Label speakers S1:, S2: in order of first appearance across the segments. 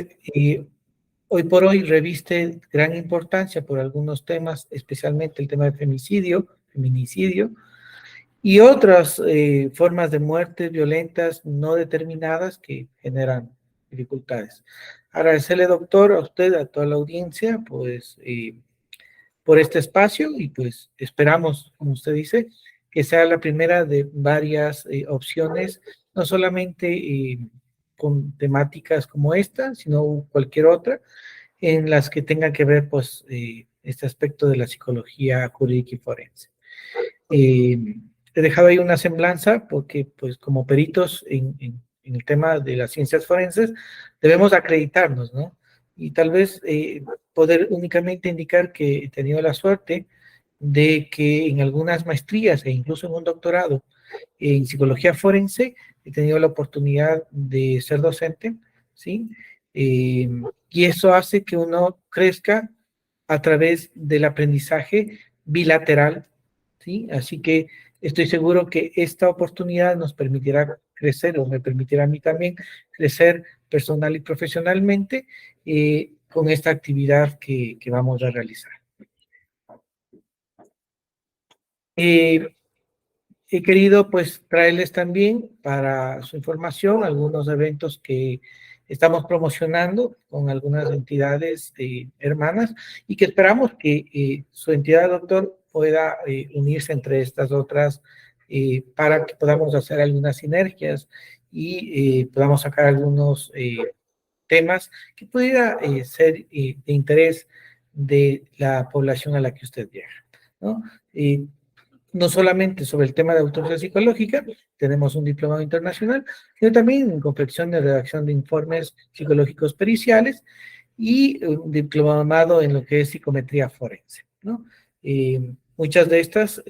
S1: que hoy por hoy reviste gran importancia por algunos temas, especialmente el tema de femicidio, feminicidio, y otras formas de muerte violentas no determinadas que generan dificultades. Agradecerle, doctor, a usted, a toda la audiencia, pues, por este espacio y pues esperamos, como usted dice, que sea la primera de varias opciones, no solamente con temáticas como esta, sino cualquier otra, en las que tenga que ver, pues, este aspecto de la psicología jurídica y forense. He dejado ahí una semblanza porque, pues, como peritos en el tema de las ciencias forenses, debemos acreditarnos, ¿no? Y tal vez poder únicamente indicar que he tenido la suerte de que en algunas maestrías e incluso en un doctorado en psicología forense he tenido la oportunidad de ser docente, ¿sí? Eh, y eso hace que uno crezca a través del aprendizaje bilateral, ¿sí? Así que estoy seguro que esta oportunidad nos permitirá crecer, o me permitirá a mí también crecer personal y profesionalmente con esta actividad que vamos a realizar. Eh, He querido pues traerles también para su información algunos eventos que estamos promocionando con algunas entidades hermanas y que esperamos que su entidad, doctor, pueda unirse entre estas otras para que podamos hacer algunas sinergias y podamos sacar algunos temas que pudiera ser de interés de la población a la que usted llega, ¿no? No solamente sobre el tema de autopsia psicológica, tenemos un diplomado internacional, sino también en confección y redacción de informes psicológicos periciales y un diplomado en lo que es psicometría forense, ¿no? Muchas de estas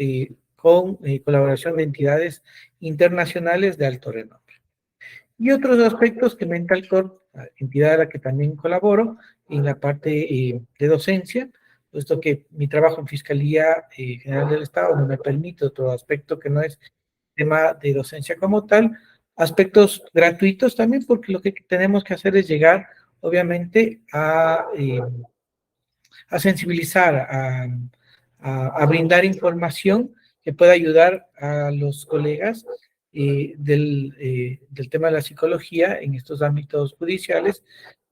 S1: con colaboración de entidades internacionales de alto renombre. Y otros aspectos que Mental Corp, entidad a la que también colaboro, en la parte de docencia, puesto que mi trabajo en Fiscalía General del Estado no me permite otro aspecto que no es tema de docencia como tal, aspectos gratuitos también, porque lo que tenemos que hacer es llegar, obviamente, a sensibilizar, a brindar información que pueda ayudar a los colegas del tema de la psicología en estos ámbitos judiciales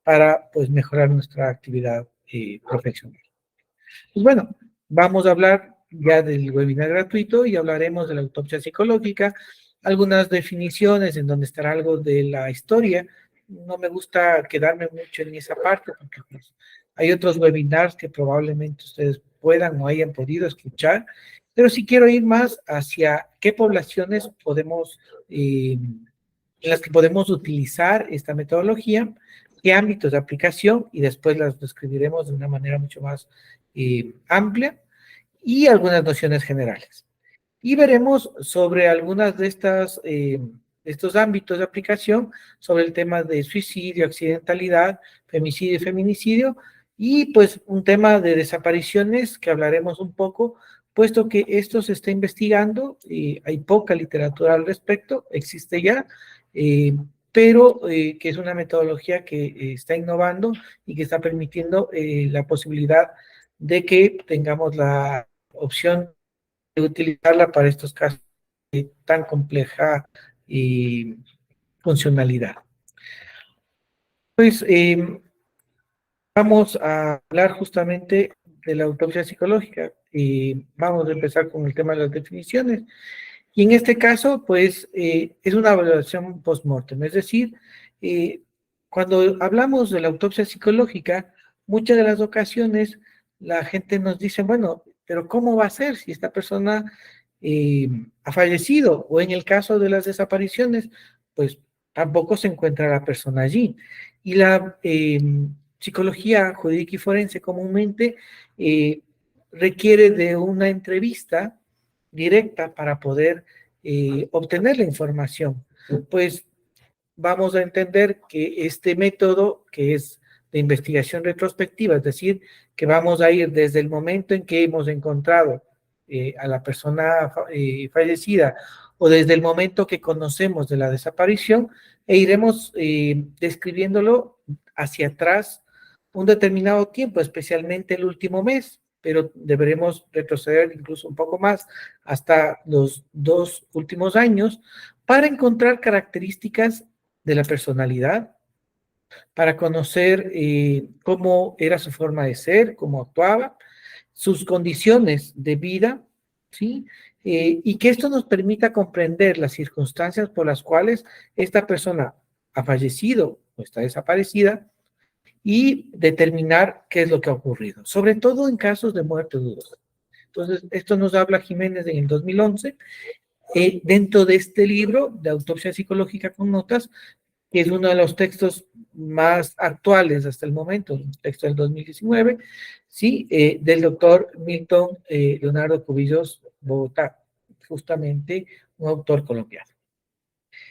S1: para pues mejorar nuestra actividad profesional. Pues bueno, vamos a hablar ya del webinar gratuito y hablaremos de la autopsia psicológica, algunas definiciones en donde estará algo de la historia. No me gusta quedarme mucho en esa parte porque pues, hay otros webinars que probablemente ustedes puedan o hayan podido escuchar, pero sí quiero ir más hacia qué poblaciones podemos, en las que podemos utilizar esta metodología, qué ámbitos de aplicación y después las describiremos de una manera mucho más amplia y algunas nociones generales. Y veremos sobre algunas de estos ámbitos de aplicación, sobre el tema de suicidio, accidentalidad, femicidio y feminicidio, y pues un tema de desapariciones que hablaremos un poco, puesto que esto se está investigando, hay poca literatura al respecto, existe ya, pero que es una metodología que está innovando y que está permitiendo la posibilidad de que tengamos la opción de utilizarla para estos casos de tan compleja funcionalidad. Pues vamos a hablar justamente de la autopsia psicológica y vamos a empezar con el tema de las definiciones. Y en este caso, pues, es una evaluación post-mortem, es decir, cuando hablamos de la autopsia psicológica, muchas de las ocasiones la gente nos dice, bueno, pero ¿cómo va a ser si esta persona ha fallecido? O en el caso de las desapariciones, pues tampoco se encuentra la persona allí. Y la psicología jurídica y forense comúnmente requiere de una entrevista directa para poder obtener la información. Pues vamos a entender que este método, que es de investigación retrospectiva, es decir, que vamos a ir desde el momento en que hemos encontrado a la persona fallecida o desde el momento que conocemos de la desaparición e iremos describiéndolo hacia atrás un determinado tiempo, especialmente el último mes, pero deberemos retroceder incluso un poco más hasta los 2 últimos años para encontrar características de la personalidad, para conocer cómo era su forma de ser, cómo actuaba, sus condiciones de vida, ¿sí? Y que esto nos permita comprender las circunstancias por las cuales esta persona ha fallecido o está desaparecida y determinar qué es lo que ha ocurrido, sobre todo en casos de muerte dudosa. Entonces, esto nos habla Jiménez en el 2011, dentro de este libro de autopsia psicológica con notas, que es uno de los textos más actuales hasta el momento, un texto del 2019, ¿sí? Del doctor Milton Leonardo Cubillos Bogotá, justamente un autor colombiano.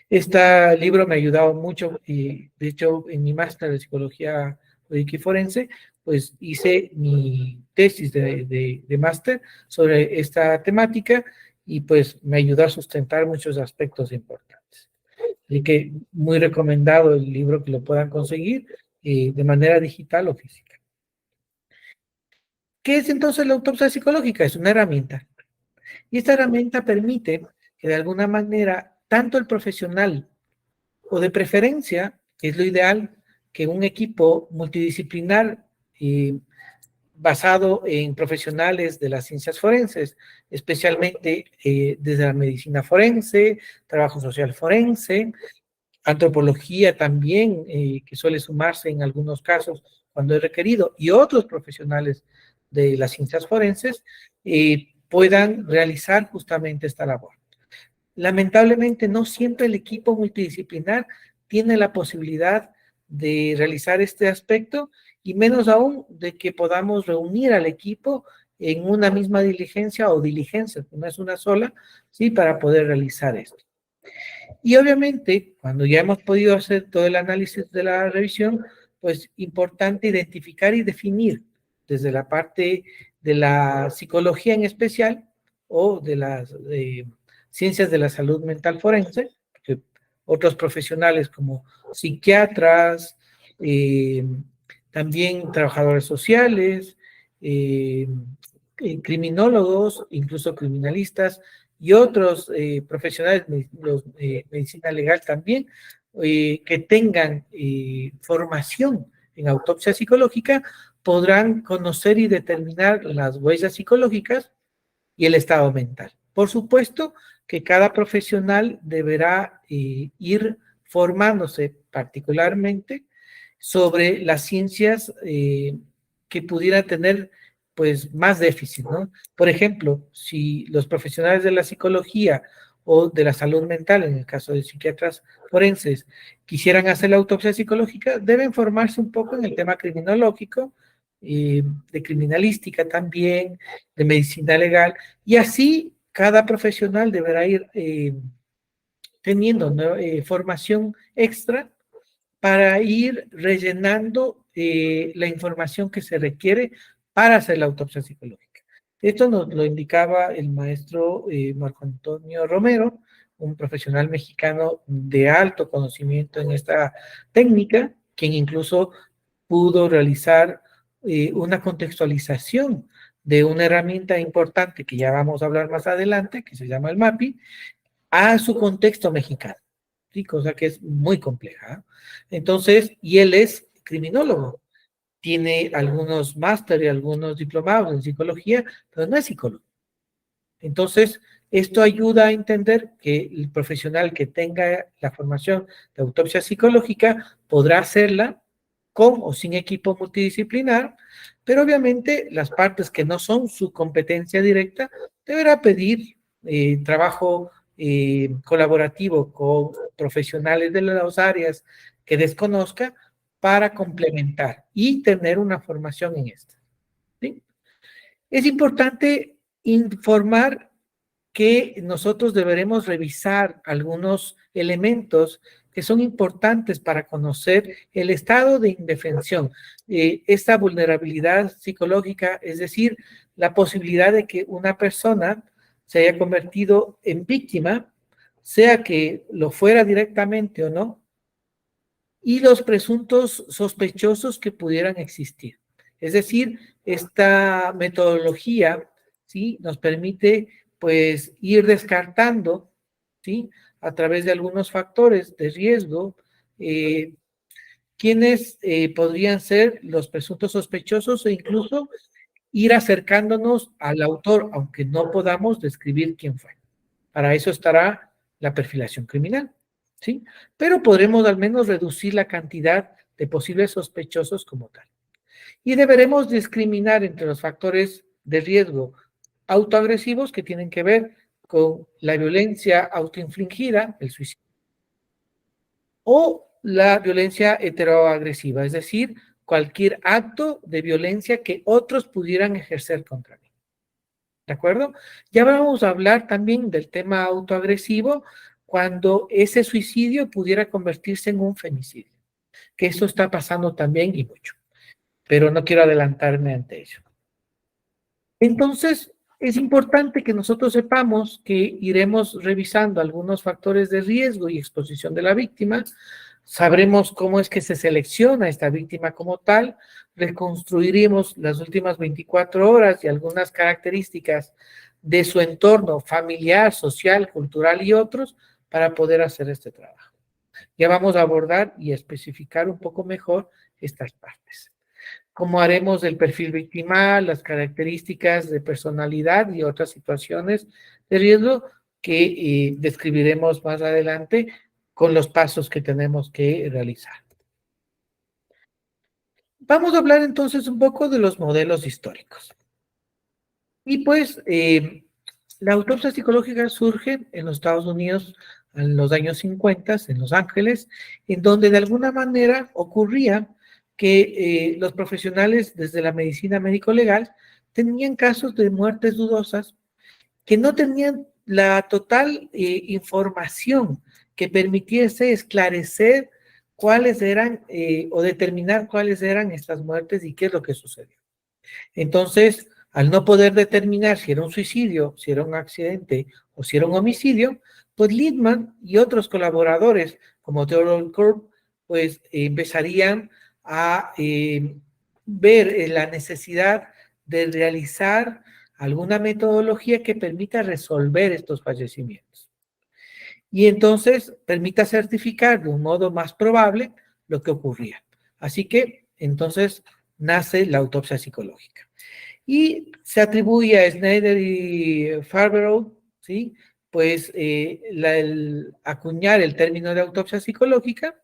S1: Este libro me ha ayudado mucho y de hecho en mi máster de psicología jurídica y forense, pues hice mi tesis de máster sobre esta temática y pues me ayudó a sustentar muchos aspectos importantes. Así que muy recomendado el libro que lo puedan conseguir de manera digital o física. ¿Qué es entonces la autopsia psicológica? Es una herramienta. Y esta herramienta permite que de alguna manera tanto el profesional o de preferencia, que es lo ideal, que un equipo multidisciplinar basado en profesionales de las ciencias forenses, especialmente desde la medicina forense, trabajo social forense, antropología también, que suele sumarse en algunos casos cuando es requerido, y otros profesionales de las ciencias forenses puedan realizar justamente esta labor. Lamentablemente, no siempre el equipo multidisciplinar tiene la posibilidad de realizar este aspecto y menos aún de que podamos reunir al equipo en una misma diligencia o diligencia, no es una sola, ¿sí? Para poder realizar esto. Y obviamente, cuando ya hemos podido hacer todo el análisis de la revisión, pues importante identificar y definir desde la parte de la psicología en especial o de las ciencias de la salud mental forense, que otros profesionales como psiquiatras, también trabajadores sociales, eh, criminólogos, incluso criminalistas, y otros profesionales de medicina legal también, que tengan formación en autopsia psicológica, podrán conocer y determinar las huellas psicológicas y el estado mental. Por supuesto que cada profesional deberá ir formándose particularmente sobre las ciencias que pudiera tener pues más déficit, ¿no? Por ejemplo, si los profesionales de la psicología o de la salud mental, en el caso de psiquiatras forenses, quisieran hacer la autopsia psicológica, deben formarse un poco en el tema criminológico, de criminalística también, de medicina legal, y así cada profesional deberá ir teniendo, ¿no? Formación extra para ir rellenando la información que se requiere para hacer la autopsia psicológica. Esto nos lo indicaba el maestro Marco Antonio Romero, un profesional mexicano de alto conocimiento en esta técnica, quien incluso pudo realizar una contextualización de una herramienta importante que ya vamos a hablar más adelante, que se llama el MAPI, a su contexto mexicano, ¿sí? Cosa que es muy compleja. Entonces, y él es criminólogo, tiene algunos máster y algunos diplomados en psicología, pero no es psicólogo. Entonces, esto ayuda a entender que el profesional que tenga la formación de autopsia psicológica podrá hacerla con o sin equipo multidisciplinar, pero obviamente las partes que no son su competencia directa deberá pedir trabajo colaborativo con profesionales de las áreas que desconozca para complementar y tener una formación en esto, ¿sí? Es importante informar que nosotros deberemos revisar algunos elementos que son importantes para conocer el estado de indefensión, esta vulnerabilidad psicológica, es decir, la posibilidad de que una persona se haya convertido en víctima, sea que lo fuera directamente o no, y los presuntos sospechosos que pudieran existir. Es decir, esta metodología, ¿sí?, nos permite, pues, ir descartando, ¿sí?, a través de algunos factores de riesgo, quiénes podrían ser los presuntos sospechosos e incluso ir acercándonos al autor, aunque no podamos describir quién fue. Para eso estará la perfilación criminal, ¿sí? Pero podremos al menos reducir la cantidad de posibles sospechosos como tal. Y deberemos discriminar entre los factores de riesgo autoagresivos que tienen que ver con la violencia autoinfligida, el suicidio, o la violencia heteroagresiva, es decir, cualquier acto de violencia que otros pudieran ejercer contra mí. ¿De acuerdo? Ya vamos a hablar también del tema autoagresivo cuando ese suicidio pudiera convertirse en un femicidio, que eso está pasando también y mucho, pero no quiero adelantarme ante ello. Entonces, es importante que nosotros sepamos que iremos revisando algunos factores de riesgo y exposición de la víctima, sabremos cómo es que se selecciona esta víctima como tal, reconstruiremos las últimas 24 horas y algunas características de su entorno familiar, social, cultural y otros para poder hacer este trabajo. Ya vamos a abordar y especificar un poco mejor estas partes. Cómo haremos el perfil victimal, las características de personalidad y otras situaciones de riesgo que describiremos más adelante con los pasos que tenemos que realizar. Vamos a hablar entonces un poco de los modelos históricos. Y pues la autopsia psicológica surge en los Estados Unidos en los años 50, en Los Ángeles, en donde de alguna manera ocurría que los profesionales desde la medicina médico-legal tenían casos de muertes dudosas que no tenían la total información que permitiese esclarecer cuáles eran o determinar cuáles eran estas muertes y qué es lo que sucedió. Entonces, al no poder determinar si era un suicidio, si era un accidente o si era un homicidio, pues Littman y otros colaboradores como Theodore Korb, pues empezarían a ver la necesidad de realizar alguna metodología que permita resolver estos fallecimientos. Y entonces permita certificar de un modo más probable lo que ocurría. Así que entonces nace la autopsia psicológica. Y se atribuye a Snyder y Farberow, ¿sí?, pues el acuñar el término de autopsia psicológica,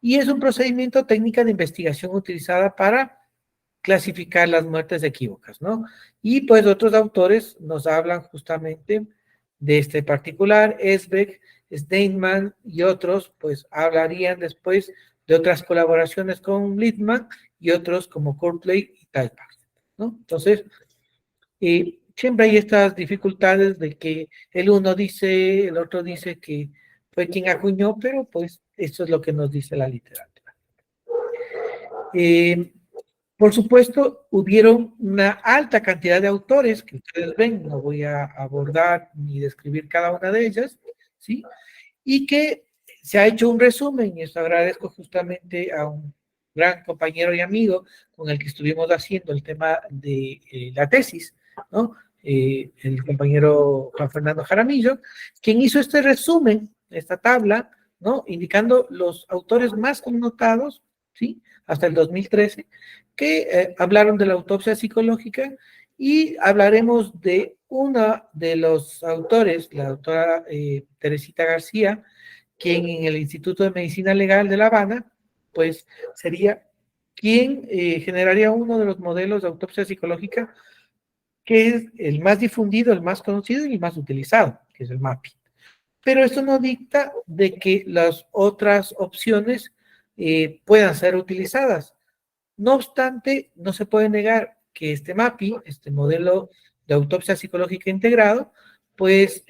S1: y es un procedimiento técnica de investigación utilizada para clasificar las muertes equívocas, ¿no? Y pues otros autores nos hablan justamente de este particular, Esbeck, Steinman y otros, pues hablarían después de otras colaboraciones con Littman y otros como Courtleigh y Talbot, ¿no? Entonces, siempre hay estas dificultades de que el uno dice, el otro dice que fue quien acuñó, pero pues eso es lo que nos dice la literatura. Por supuesto, hubieron una alta cantidad de autores que ustedes ven, no voy a abordar ni describir cada una de ellas, ¿sí? Y que se ha hecho un resumen, y esto agradezco justamente a un gran compañero y amigo con el que estuvimos haciendo el tema de la tesis, ¿no? El compañero Juan Fernando Jaramillo, quien hizo este resumen, esta tabla, ¿no?, indicando los autores más connotados, ¿sí?, hasta el 2013, que hablaron de la autopsia psicológica, y hablaremos de uno de los autores, la doctora Teresita García, quien en el Instituto de Medicina Legal de La Habana, pues sería quien generaría uno de los modelos de autopsia psicológica que es el más difundido, el más conocido y el más utilizado, que es el MAPI. Pero esto no dicta de que las otras opciones puedan ser utilizadas. No obstante, no se puede negar que este MAPI, este modelo de autopsia psicológica integrado, pues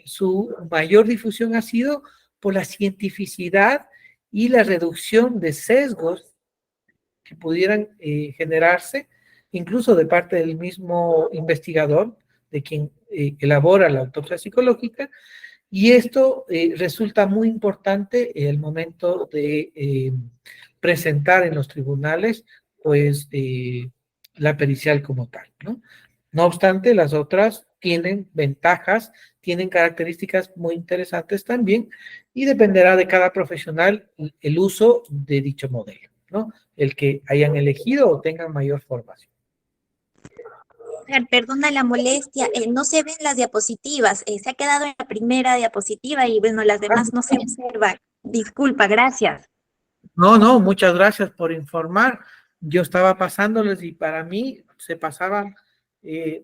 S1: su mayor difusión ha sido por la cientificidad y la reducción de sesgos que pudieran generarse, incluso de parte del mismo investigador, de quien elabora la autopsia psicológica, Y esto resulta muy importante en el momento de presentar en los tribunales, pues, la pericial como tal, ¿no? No obstante, las otras tienen ventajas, tienen características muy interesantes también, y dependerá de cada profesional el uso de dicho modelo, ¿no? El que hayan elegido o tengan mayor formación.
S2: Perdona la molestia, no se ven las diapositivas, se ha quedado en la primera diapositiva y bueno, las demás no se observan. Disculpa, gracias.
S1: No, no, muchas gracias por informar. Yo estaba pasándoles y para mí se pasaban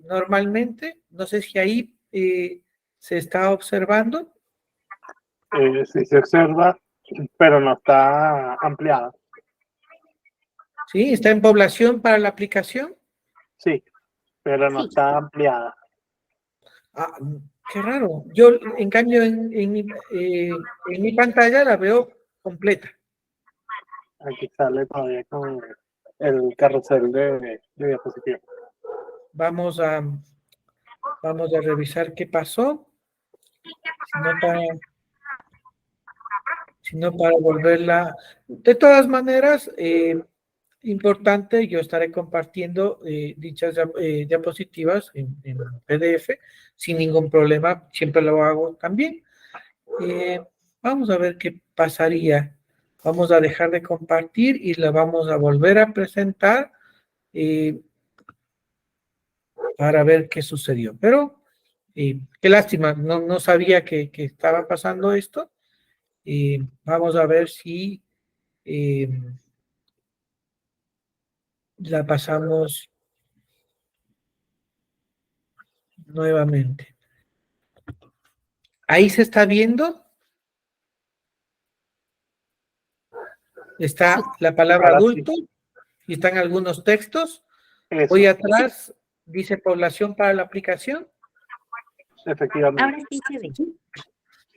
S1: normalmente. No sé si ahí se está observando.
S3: Sí se observa, pero no está ampliada.
S1: Sí, está en población para la aplicación.
S3: Sí, pero no
S2: Sí.
S3: está ampliada.
S1: Ah, qué raro. Yo, en cambio, en mi pantalla la veo completa.
S3: Aquí sale todavía con el carrusel de diapositivas.
S1: Vamos a revisar qué pasó. Si no para volverla. De todas maneras, importante, yo estaré compartiendo dichas diapositivas en PDF sin ningún problema, siempre lo hago también. Vamos a ver qué pasaría. Vamos a dejar de compartir y la vamos a volver a presentar para ver qué sucedió. Pero qué lástima, no sabía que estaba pasando esto. Vamos a ver si la pasamos nuevamente. Ahí se está viendo. Está la palabra
S3: Ahora
S1: adulto
S3: sí,
S1: y están algunos textos. Hoy
S3: eso,
S1: atrás dice población para la aplicación.
S3: efectivamente.
S2: Ahora sí se ve.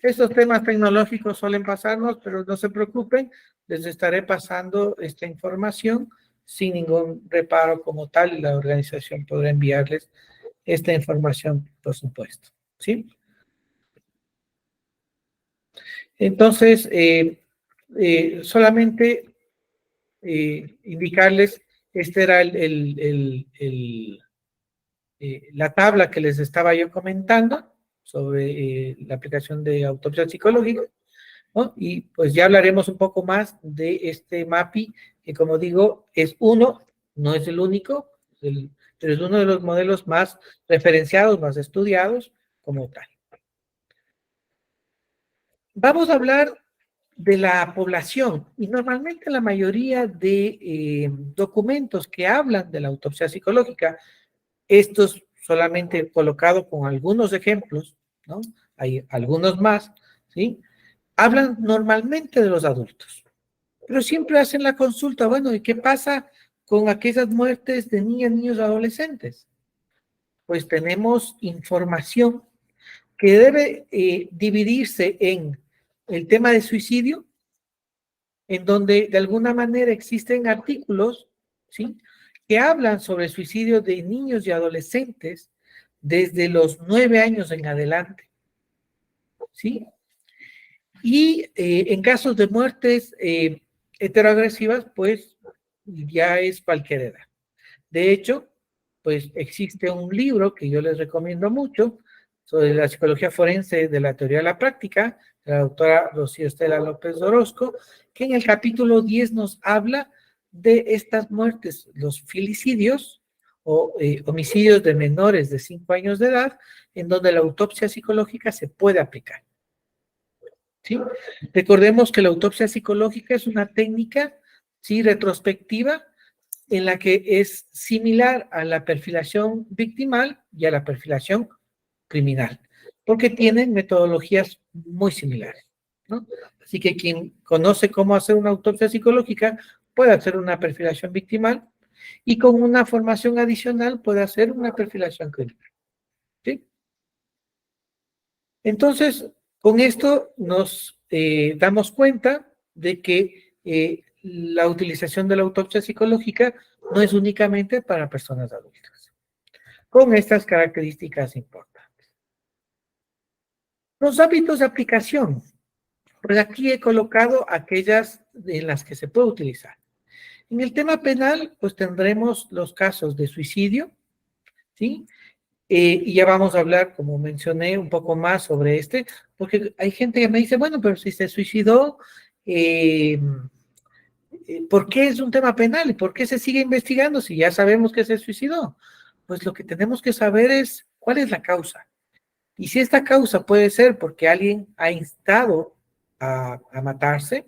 S1: Estos temas tecnológicos suelen pasarnos, pero no se preocupen, les estaré pasando esta información sin ningún reparo como tal y la organización podrá enviarles esta información, por supuesto. ¿Sí? Entonces, solamente indicarles, esta era la tabla que les estaba yo comentando sobre la aplicación de autopsia psicológica, ¿no? Y pues ya hablaremos un poco más de este MAPI, que como digo, es uno, no es el único, pero es uno de los modelos más referenciados, más estudiados como tal. Vamos a hablar de la población y normalmente la mayoría de documentos que hablan de la autopsia psicológica, estos solamente colocado con algunos ejemplos, ¿no? Hay algunos más, ¿sí? Hablan normalmente de los adultos, pero siempre hacen la consulta, bueno, ¿y qué pasa con aquellas muertes de niñas, niños, adolescentes? Pues tenemos información que debe dividirse en el tema de suicidio, en donde de alguna manera existen artículos, ¿sí?, que hablan sobre suicidio de niños y adolescentes desde los 9 años en adelante, ¿sí? Y en casos de muertes heteroagresivas, pues ya es cualquier edad. De hecho, pues existe un libro que yo les recomiendo mucho sobre la psicología forense de la teoría de la práctica, de la doctora Rocío Estela López Orozco, que en el capítulo 10 nos habla de estas muertes, los filicidios o homicidios de menores de 5 años de edad, en donde la autopsia psicológica se puede aplicar. ¿Sí? Recordemos que la autopsia psicológica es una técnica, ¿sí?, retrospectiva, en la que es similar a la perfilación victimal y a la perfilación criminal, porque tienen metodologías muy similares, ¿no? Así que quien conoce cómo hacer una autopsia psicológica puede hacer una perfilación victimal y con una formación adicional puede hacer una perfilación criminal, ¿sí? Entonces, con esto nos damos cuenta de que la utilización de la autopsia psicológica no es únicamente para personas adultas, con estas características importantes. Los hábitos de aplicación. Pues aquí he colocado aquellas en las que se puede utilizar. En el tema penal, pues tendremos los casos de suicidio, ¿sí? Y ya vamos a hablar, como mencioné, un poco más sobre este, porque hay gente que me dice, bueno, pero si se suicidó, ¿por qué es un tema penal? ¿Y por qué se sigue investigando si ya sabemos que se suicidó? Pues lo que tenemos que saber es cuál es la causa. Y si esta causa puede ser porque alguien ha instado a matarse,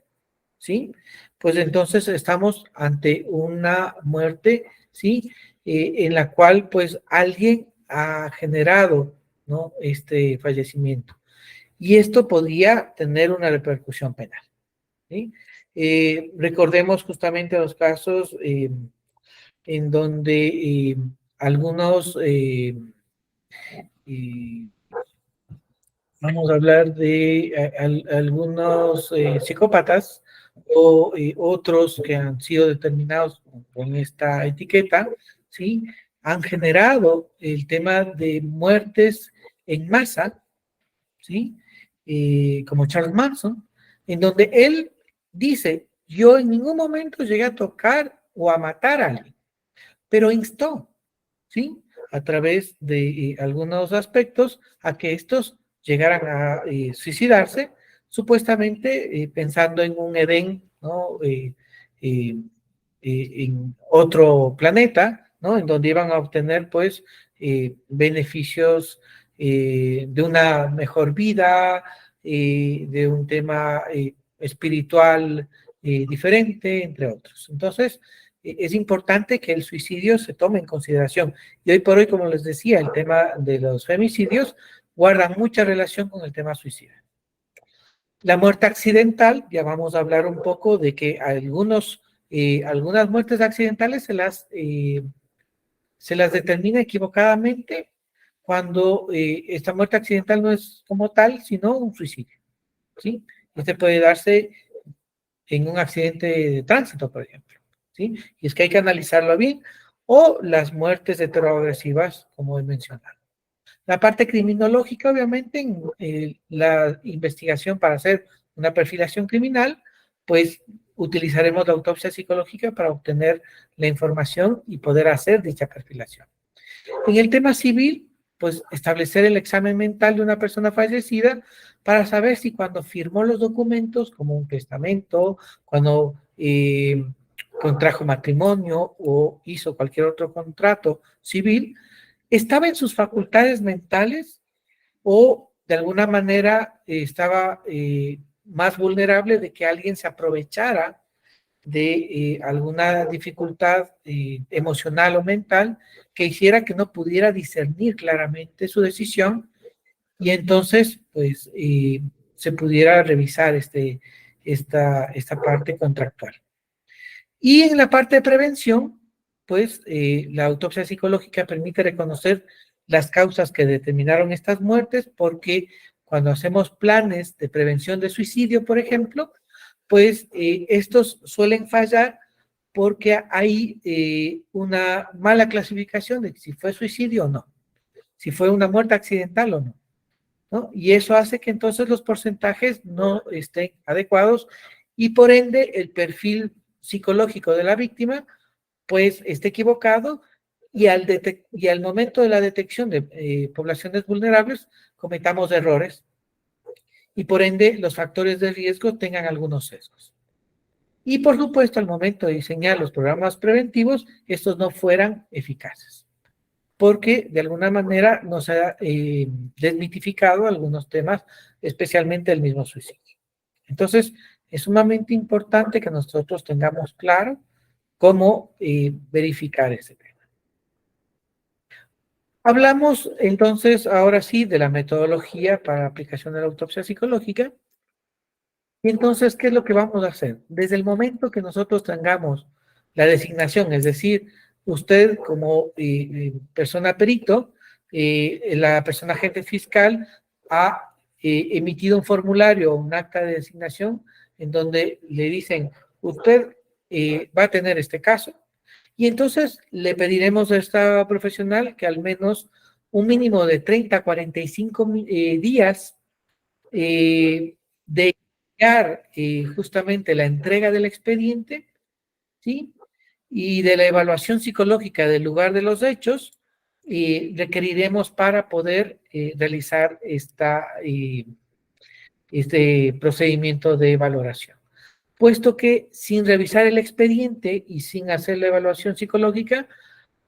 S1: ¿sí? Pues entonces estamos ante una muerte, ¿sí? En la cual pues alguien ha generado, ¿no? Este fallecimiento. Y esto podría tener una repercusión penal, ¿sí? Recordemos justamente los casos en donde algunos, vamos a hablar de algunos psicópatas o otros que han sido determinados con esta etiqueta, ¿sí? Han generado el tema de muertes en masa, ¿sí? Como Charles Manson, en donde él dice, yo en ningún momento llegué a tocar o a matar a alguien, pero instó, ¿sí? A través de algunos aspectos a que estos llegaran a suicidarse, supuestamente pensando en un Edén, ¿no? En otro planeta, ¿no? En donde iban a obtener, pues, beneficios de una mejor vida, de un tema espiritual diferente, entre otros. Entonces, es importante que el suicidio se tome en consideración. Y hoy por hoy, como les decía, el tema de los femicidios guarda mucha relación con el tema suicida. La muerte accidental, ya vamos a hablar un poco de que algunas muertes accidentales se las determina equivocadamente cuando esta muerte accidental no es como tal, sino un suicidio, ¿sí? Este puede darse en un accidente de tránsito, por ejemplo, ¿sí? Y es que hay que analizarlo bien, o las muertes heteroagresivas, como he mencionado. La parte criminológica, obviamente, en la investigación para hacer una perfilación criminal, pues utilizaremos la autopsia psicológica para obtener la información y poder hacer dicha perfilación. En el tema civil, pues establecer el examen mental de una persona fallecida para saber si cuando firmó los documentos, como un testamento, cuando contrajo matrimonio o hizo cualquier otro contrato civil, estaba en sus facultades mentales o de alguna manera estaba más vulnerable de que alguien se aprovechara de alguna dificultad emocional o mental que hiciera que no pudiera discernir claramente su decisión y entonces pues se pudiera revisar esta parte contractual. Y en la parte de prevención, pues la autopsia psicológica permite reconocer las causas que determinaron estas muertes, porque cuando hacemos planes de prevención de suicidio, por ejemplo, pues estos suelen fallar porque hay una mala clasificación de si fue suicidio o no, si fue una muerte accidental o no, ¿no? Y eso hace que entonces los porcentajes no estén adecuados y por ende el perfil psicológico de la víctima pues esté equivocado y al momento de la detección de poblaciones vulnerables cometamos errores y por ende los factores de riesgo tengan algunos sesgos. Y por supuesto al momento de diseñar los programas preventivos estos no fueran eficaces porque de alguna manera nos ha desmitificado algunos temas, especialmente el mismo suicidio. Entonces, es sumamente importante que nosotros tengamos claro cómo verificar ese tema. Hablamos entonces ahora sí de la metodología para aplicación de la autopsia psicológica. Y entonces, ¿qué es lo que vamos a hacer? Desde el momento que nosotros tengamos la designación, es decir, usted como persona perito, la persona agente fiscal ha emitido un formulario o un acta de designación en donde le dicen, usted va a tener este caso, y entonces le pediremos a esta profesional que al menos un mínimo de 30 a 45 días de iniciar justamente la entrega del expediente, ¿sí? Y de la evaluación psicológica del lugar de los hechos, requeriremos para poder realizar este procedimiento de valoración. Puesto que sin revisar el expediente y sin hacer la evaluación psicológica,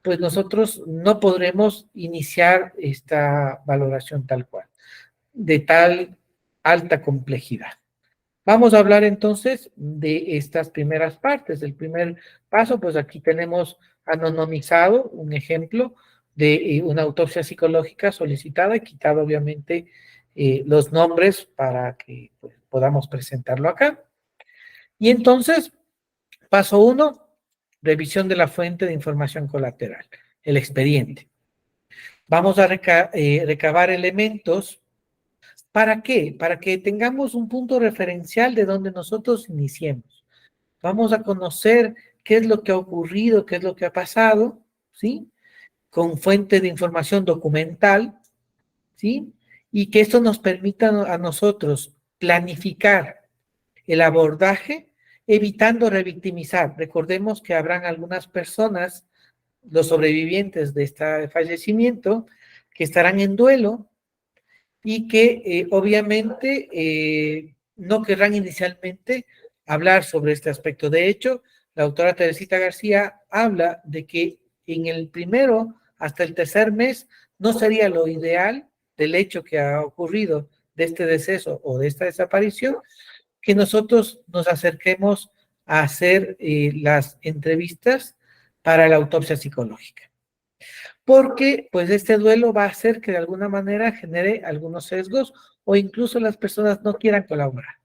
S1: pues nosotros no podremos iniciar esta valoración tal cual, de tal alta complejidad. Vamos a hablar entonces de estas primeras partes. El primer paso, pues aquí tenemos anonimizado un ejemplo de una autopsia psicológica solicitada y quitado obviamente los nombres para que pues, podamos presentarlo acá. Y entonces, paso 1, revisión de la fuente de información colateral, el expediente. Vamos a recabar elementos. ¿Para qué? Para que tengamos un punto referencial de donde nosotros iniciemos. Vamos a conocer qué es lo que ha ocurrido, qué es lo que ha pasado, ¿sí? Con fuente de información documental, ¿sí? Y que esto nos permita a nosotros planificar el abordaje, evitando revictimizar. Recordemos que habrán algunas personas, los sobrevivientes de este fallecimiento, que estarán en duelo y que obviamente no querrán inicialmente hablar sobre este aspecto. De hecho, la doctora Teresita García habla de que en el primero hasta el tercer mes no sería lo ideal del hecho que ha ocurrido de este deceso o de esta desaparición, que nosotros nos acerquemos a hacer las entrevistas para la autopsia psicológica. Porque pues este duelo va a hacer que de alguna manera genere algunos sesgos o incluso las personas no quieran colaborar.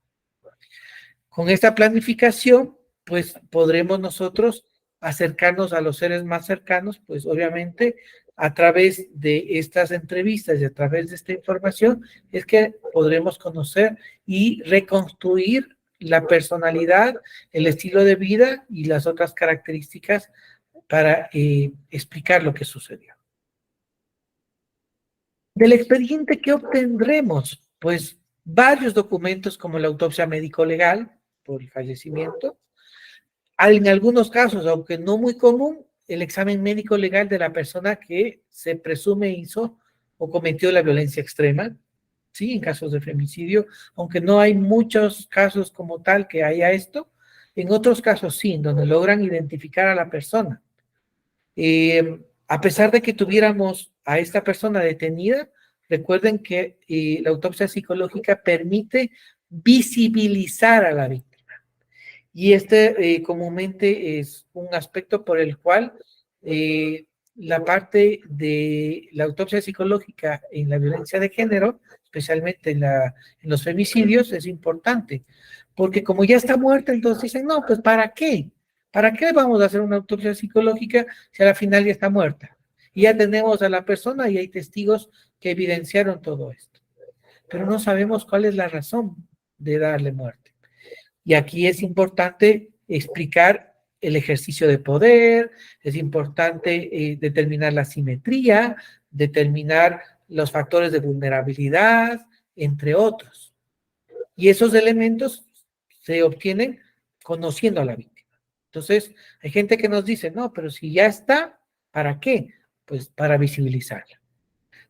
S1: Con esta planificación, pues podremos nosotros acercarnos a los seres más cercanos, pues obviamente a través de estas entrevistas y a través de esta información es que podremos conocer y reconstruir la personalidad, el estilo de vida y las otras características para explicar lo que sucedió. Del expediente, ¿qué obtendremos? Pues varios documentos como la autopsia médico-legal por el fallecimiento. En algunos casos, aunque no muy común, el examen médico-legal de la persona que se presume hizo o cometió la violencia extrema, ¿sí? En casos de femicidio, aunque no hay muchos casos como tal que haya esto, en otros casos sí, en donde logran identificar a la persona. A pesar de que tuviéramos a esta persona detenida, recuerden que la autopsia psicológica permite visibilizar a la víctima. Y este comúnmente es un aspecto por el cual la parte de la autopsia psicológica en la violencia de género, especialmente en los femicidios, es importante. Porque como ya está muerta, entonces dicen, no, pues ¿para qué? ¿Para qué vamos a hacer una autopsia psicológica si a la final ya está muerta? Y ya tenemos a la persona y hay testigos que evidenciaron todo esto. Pero no sabemos cuál es la razón de darle muerte. Y aquí es importante explicar el ejercicio de poder, es importante determinar la simetría, determinar los factores de vulnerabilidad, entre otros. Y esos elementos se obtienen conociendo a la víctima. Entonces, hay gente que nos dice, no, pero si ya está, ¿para qué? Pues para visibilizarla.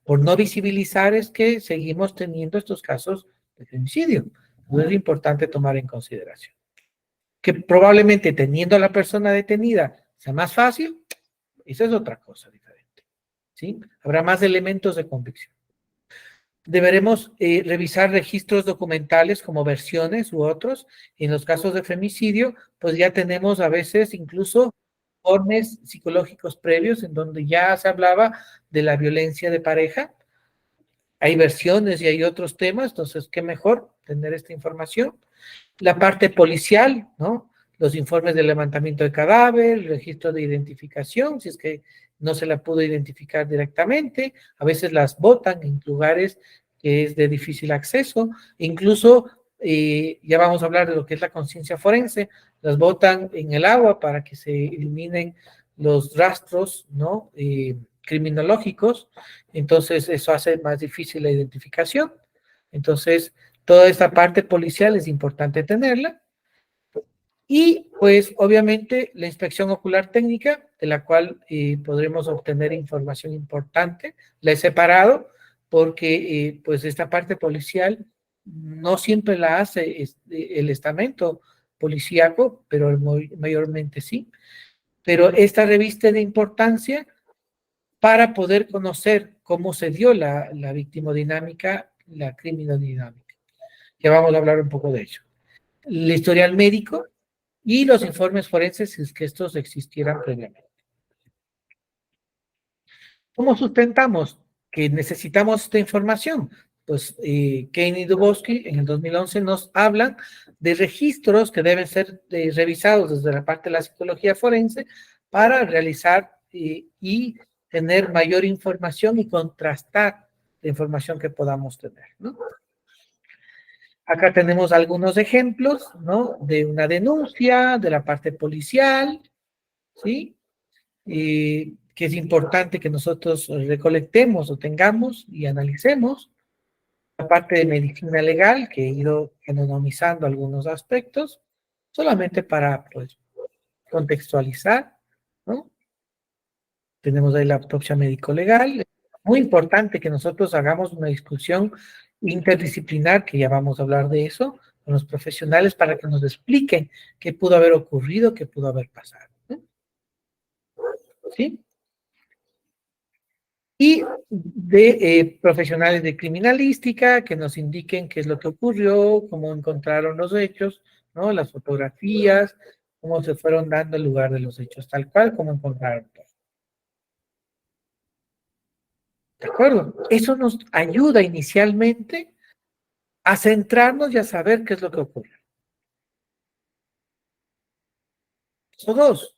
S1: Por no visibilizar es que seguimos teniendo estos casos de femicidio. Es importante tomar en consideración. Que probablemente teniendo a la persona detenida sea más fácil, esa es otra cosa diferente. ¿Sí? Habrá más elementos de convicción. Deberemos revisar registros documentales como versiones u otros. En los casos de femicidio, pues ya tenemos a veces incluso informes psicológicos previos en donde ya se hablaba de la violencia de pareja. Hay versiones y hay otros temas, entonces qué mejor tener esta información. La parte policial, ¿no? Los informes de levantamiento de cadáver, el registro de identificación, si es que no se la pudo identificar directamente, a veces las botan en lugares que es de difícil acceso, incluso ya vamos a hablar de lo que es la conciencia forense, las botan en el agua para que se eliminen los rastros, ¿no? Criminológicos, entonces eso hace más difícil la identificación. Entonces, Toda esta parte policial es importante tenerla. Y pues obviamente la inspección ocular técnica, de la cual podremos obtener información importante. La he separado porque pues esta parte policial no siempre la hace el estamento policíaco, pero mayormente sí. Pero esta revista es de importancia para poder conocer cómo se dio la victimodinámica, la criminodinámica. Ya vamos a hablar un poco de ello. El historial médico y los informes forenses, si es que estos existieran previamente. ¿Cómo sustentamos que necesitamos esta información? Pues Kane y Dubowski en el 2011 nos hablan de registros que deben ser revisados desde la parte de la psicología forense para realizar y tener mayor información y contrastar la información que podamos tener, ¿no? Acá tenemos algunos ejemplos, ¿no? De una denuncia, de la parte policial, ¿sí? Que es importante que nosotros recolectemos o tengamos y analicemos. La parte de medicina legal, que he ido anonimizando algunos aspectos, solamente para, pues, contextualizar, ¿no? Tenemos ahí la autopsia médico-legal. Muy importante que nosotros hagamos una discusión interdisciplinar, que ya vamos a hablar de eso, con los profesionales para que nos expliquen qué pudo haber ocurrido, qué pudo haber pasado, ¿no? ¿Sí? Y de profesionales de criminalística que nos indiquen qué es lo que ocurrió, cómo encontraron los hechos, ¿no? Las fotografías, cómo se fueron dando el lugar de los hechos, tal cual como encontraron todo. ¿De acuerdo? Eso nos ayuda inicialmente a centrarnos y a saber qué es lo que ocurre. Son dos,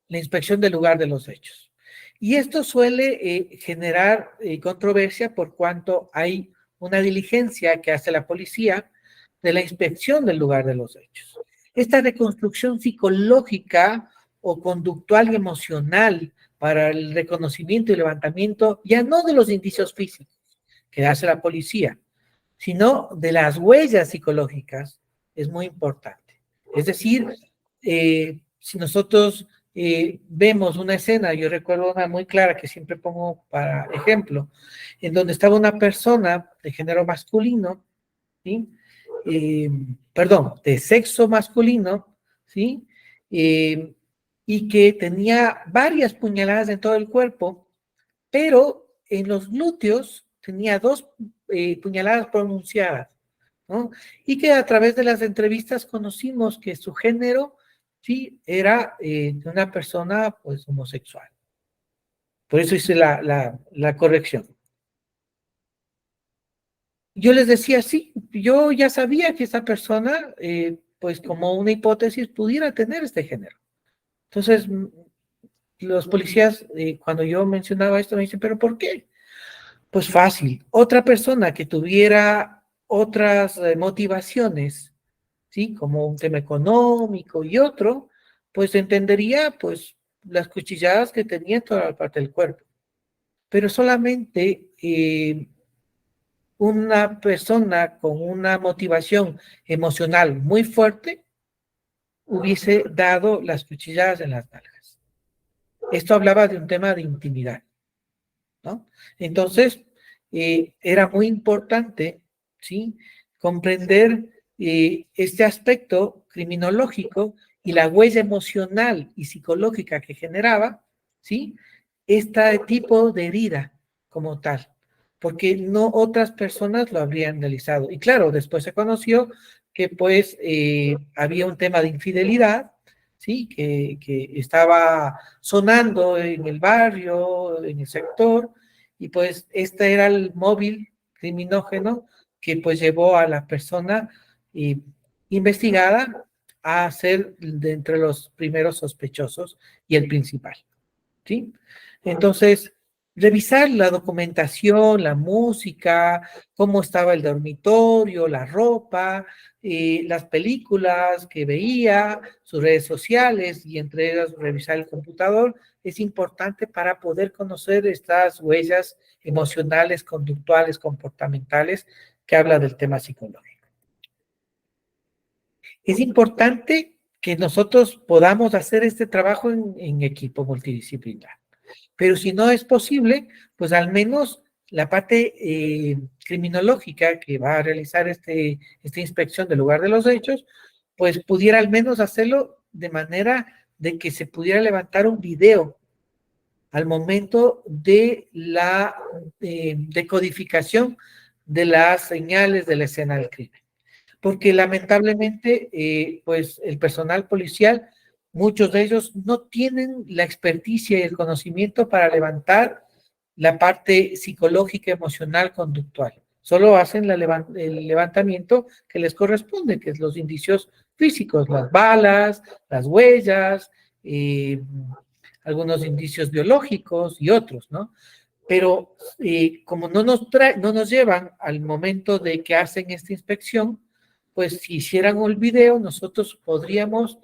S1: la inspección del lugar de los hechos. Y esto suele generar controversia por cuanto hay una diligencia que hace la policía de la inspección del lugar de los hechos. Esta reconstrucción psicológica o conductual y emocional para el reconocimiento y levantamiento ya no de los indicios físicos que hace la policía, sino de las huellas psicológicas, es muy importante. Es decir, si nosotros vemos una escena, yo recuerdo una muy clara que siempre pongo para ejemplo, en donde estaba una persona de género masculino, ¿sí? Perdón, de sexo masculino, ¿sí? Y que tenía varias puñaladas en todo el cuerpo, pero en los glúteos tenía dos puñaladas pronunciadas, ¿no? Y que a través de las entrevistas conocimos que su género, sí, era de una persona, pues, homosexual. Por eso hice la corrección. Yo les decía, sí, yo ya sabía que esa persona, pues, como una hipótesis, pudiera tener este género. Entonces, los policías, cuando yo mencionaba esto, me dicen, ¿pero por qué? Pues fácil. Otra persona que tuviera otras motivaciones, ¿sí? Como un tema económico y otro, pues entendería, pues, las cuchilladas que tenía en toda la parte del cuerpo. Pero solamente una persona con una motivación emocional muy fuerte hubiese dado las cuchilladas en las nalgas. Esto hablaba de un tema de intimidad, ¿no? Entonces, era muy importante, ¿sí? Comprender este aspecto criminológico y la huella emocional y psicológica que generaba, ¿sí? Este tipo de herida como tal, porque no otras personas lo habrían realizado. Y claro, después se conoció que pues había un tema de infidelidad, ¿sí? Que estaba sonando en el barrio, en el sector, y pues este era el móvil criminógeno que pues llevó a la persona investigada a ser de entre los primeros sospechosos y el principal, ¿sí? Entonces, revisar la documentación, la música, cómo estaba el dormitorio, la ropa, las películas que veía, sus redes sociales y entre ellas revisar el computador, es importante para poder conocer estas huellas emocionales, conductuales, comportamentales que habla del tema psicológico. Es importante que nosotros podamos hacer este trabajo en equipo multidisciplinar. Pero si no es posible, pues al menos la parte criminológica que va a realizar esta inspección del lugar de los hechos, pues pudiera al menos hacerlo de manera de que se pudiera levantar un video al momento de la decodificación de las señales de la escena del crimen. Porque lamentablemente, pues el personal policial, muchos de ellos no tienen la experticia y el conocimiento para levantar la parte psicológica, emocional, conductual. Solo hacen el levantamiento que les corresponde, que es los indicios físicos, las balas, las huellas, algunos indicios biológicos y otros, ¿no? Pero como no nos llevan al momento de que hacen esta inspección, pues si hicieran el video, nosotros podríamos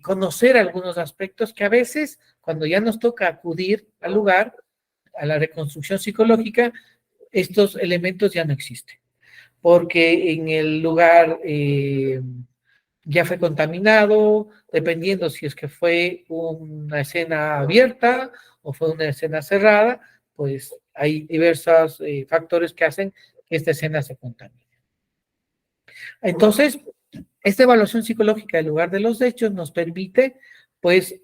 S1: conocer algunos aspectos que a veces, cuando ya nos toca acudir al lugar, a la reconstrucción psicológica, estos elementos ya no existen. Porque en el lugar ya fue contaminado, dependiendo si es que fue una escena abierta o fue una escena cerrada, pues hay diversos factores que hacen que esta escena se contamine. Entonces, esta evaluación psicológica del lugar de los hechos nos permite, pues,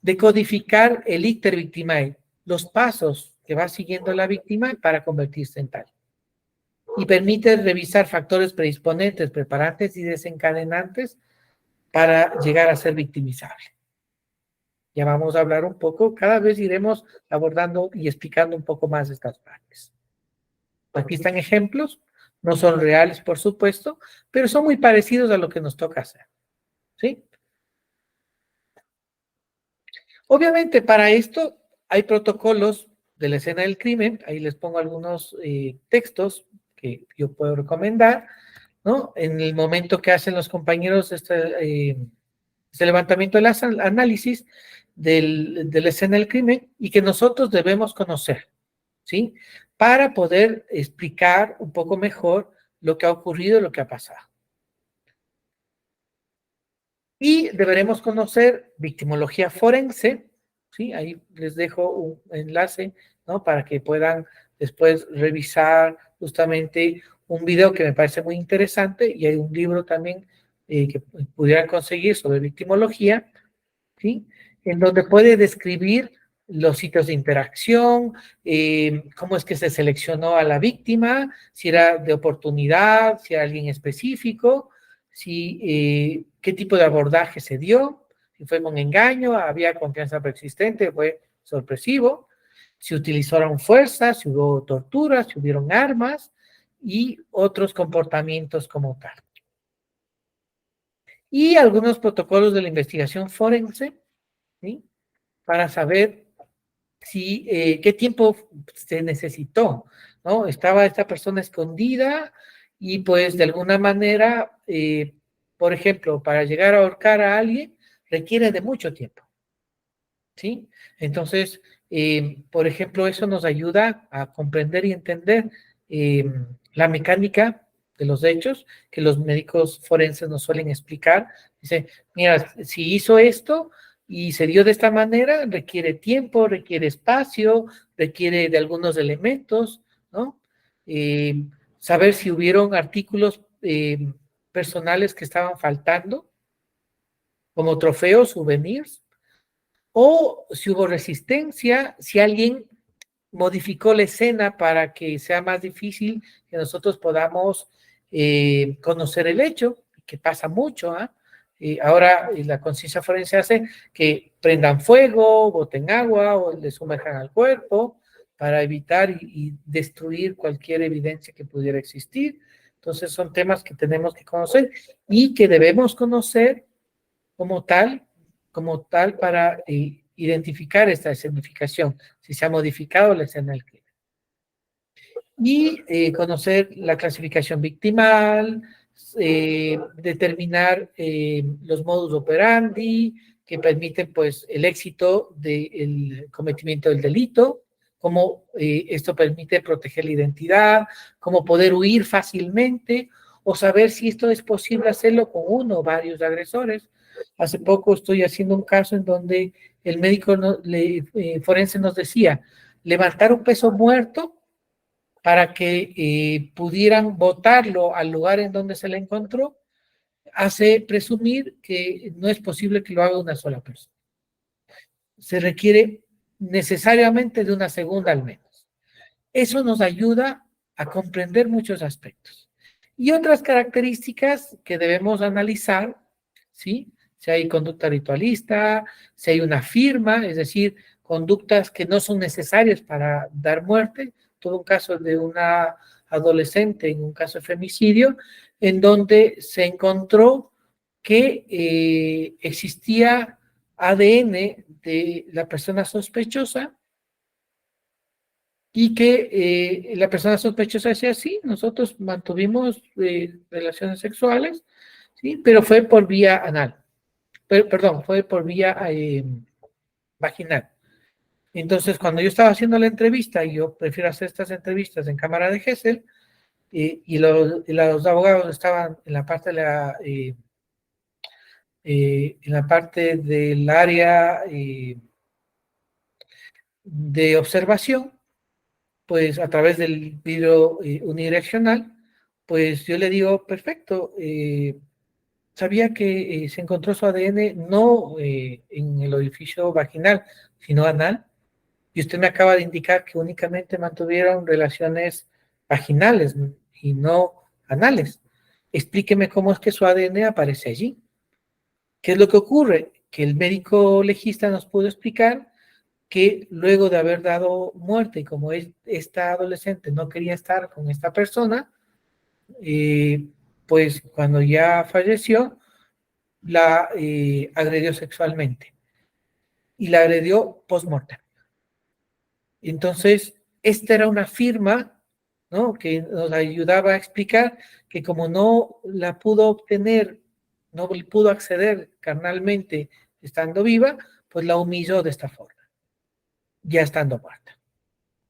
S1: decodificar el icter victimae, los pasos que va siguiendo la víctima para convertirse en tal. Y permite revisar factores predisponentes, preparantes y desencadenantes para llegar a ser victimizable. Ya vamos a hablar un poco, cada vez iremos abordando y explicando un poco más estas partes. Aquí están ejemplos, no son reales, por supuesto, pero son muy parecidos a lo que nos toca hacer, ¿sí? Obviamente, para esto hay protocolos de la escena del crimen, ahí les pongo algunos textos que yo puedo recomendar, ¿no? En el momento que hacen los compañeros este levantamiento del análisis de la escena del crimen y que nosotros debemos conocer, ¿sí? Para poder explicar un poco mejor lo que ha ocurrido, lo que ha pasado. Y deberemos conocer victimología forense, ¿sí? Ahí les dejo un enlace, ¿no? Para que puedan después revisar justamente un video que me parece muy interesante y hay un libro también que pudieran conseguir sobre victimología, ¿sí? En donde puede describir los sitios de interacción, cómo es que se seleccionó a la víctima, si era de oportunidad, si era alguien específico, si, qué tipo de abordaje se dio, si fue con engaño, había confianza preexistente, fue sorpresivo, si utilizaron fuerza, si hubo tortura, si hubieron armas y otros comportamientos como tal. Y algunos protocolos de la investigación forense, ¿sí? Para saber si, qué tiempo se necesitó, ¿no? Estaba esta persona escondida y pues de alguna manera, por ejemplo, para llegar a ahorcar a alguien requiere de mucho tiempo, ¿sí? Entonces, por ejemplo, eso nos ayuda a comprender y entender la mecánica de los hechos que los médicos forenses nos suelen explicar. Dice, mira, si hizo esto y se dio de esta manera, requiere tiempo, requiere espacio, requiere de algunos elementos, ¿no? Saber si hubieron artículos personales que estaban faltando, como trofeos, souvenirs, o si hubo resistencia, si alguien modificó la escena para que sea más difícil que nosotros podamos conocer el hecho, que pasa mucho, ¿eh? Ahora la conciencia forense hace que prendan fuego, boten agua o le sumerjan al cuerpo para evitar y destruir cualquier evidencia que pudiera existir. Entonces son temas que tenemos que conocer y que debemos conocer como tal para identificar esta escenificación, si se ha modificado la escena del crimen. Y conocer la clasificación victimal, determinar los modus operandi que permiten pues el éxito del cometimiento del delito, cómo esto permite proteger la identidad, cómo poder huir fácilmente o saber si esto es posible hacerlo con uno o varios agresores. Hace poco estoy haciendo un caso en donde el médico forense nos decía, levantar un peso muerto para que pudieran botarlo al lugar en donde se le encontró, hace presumir que no es posible que lo haga una sola persona. Se requiere necesariamente de una segunda al menos. Eso nos ayuda a comprender muchos aspectos. Y otras características que debemos analizar, ¿sí? Si hay conducta ritualista, si hay una firma, es decir, conductas que no son necesarias para dar muerte. Todo un caso de una adolescente, en un caso de femicidio, en donde se encontró que existía ADN de la persona sospechosa y que la persona sospechosa decía, sí, nosotros mantuvimos relaciones sexuales, ¿sí? Pero fue por vía anal, perdón, fue por vía vaginal. Entonces, cuando yo estaba haciendo la entrevista, y yo prefiero hacer estas entrevistas en cámara de Gesell, y los abogados estaban en la parte de en la parte del área de observación, pues a través del vidrio unidireccional, pues yo le digo, perfecto, sabía que se encontró su ADN no en el orificio vaginal, sino anal, y usted me acaba de indicar que únicamente mantuvieron relaciones vaginales y no anales. Explíqueme cómo es que su ADN aparece allí. ¿Qué es lo que ocurre? Que el médico legista nos pudo explicar que luego de haber dado muerte, y como esta adolescente no quería estar con esta persona, pues cuando ya falleció, la agredió sexualmente y la agredió post-mortem. Entonces, esta era una firma, ¿no?, que nos ayudaba a explicar que como no la pudo obtener, no pudo acceder carnalmente estando viva, pues la humilló de esta forma, ya estando muerta.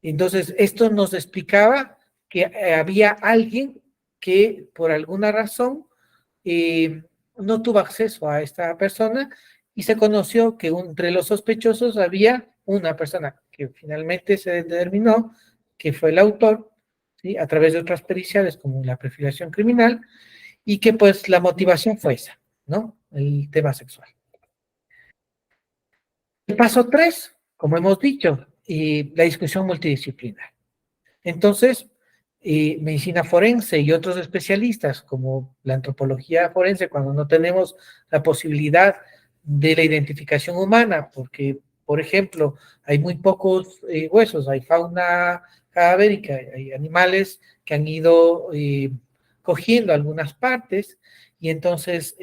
S1: Entonces, esto nos explicaba que había alguien que por alguna razón no tuvo acceso a esta persona y se conoció que entre los sospechosos había una persona que finalmente se determinó que fue el autor, ¿sí?, a través de otras periciales como la perfilación criminal, y que pues la motivación fue esa, ¿no?, el tema sexual. El paso 3, como hemos dicho, la discusión multidisciplinar. Entonces, medicina forense y otros especialistas, como la antropología forense, cuando no tenemos la posibilidad de la identificación humana, porque, por ejemplo, hay muy pocos huesos, hay fauna cadavérica, hay animales que han ido cogiendo algunas partes, y entonces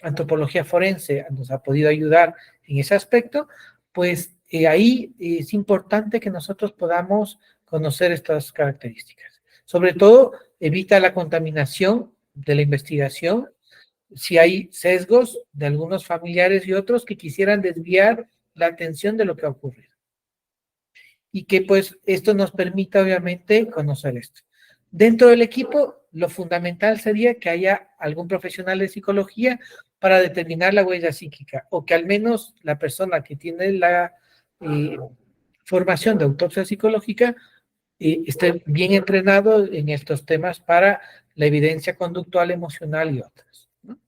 S1: antropología forense nos ha podido ayudar en ese aspecto, pues ahí es importante que nosotros podamos conocer estas características. Sobre todo, evita la contaminación de la investigación, si hay sesgos de algunos familiares y otros que quisieran desviar la atención de lo que ha ocurrido. Y que pues esto nos permita obviamente conocer esto. Dentro del equipo, lo fundamental sería que haya algún profesional de psicología para determinar la huella psíquica, o que al menos la persona que tiene la formación de autopsia psicológica esté bien entrenado en estos temas para la evidencia conductual, emocional y otras, ¿no?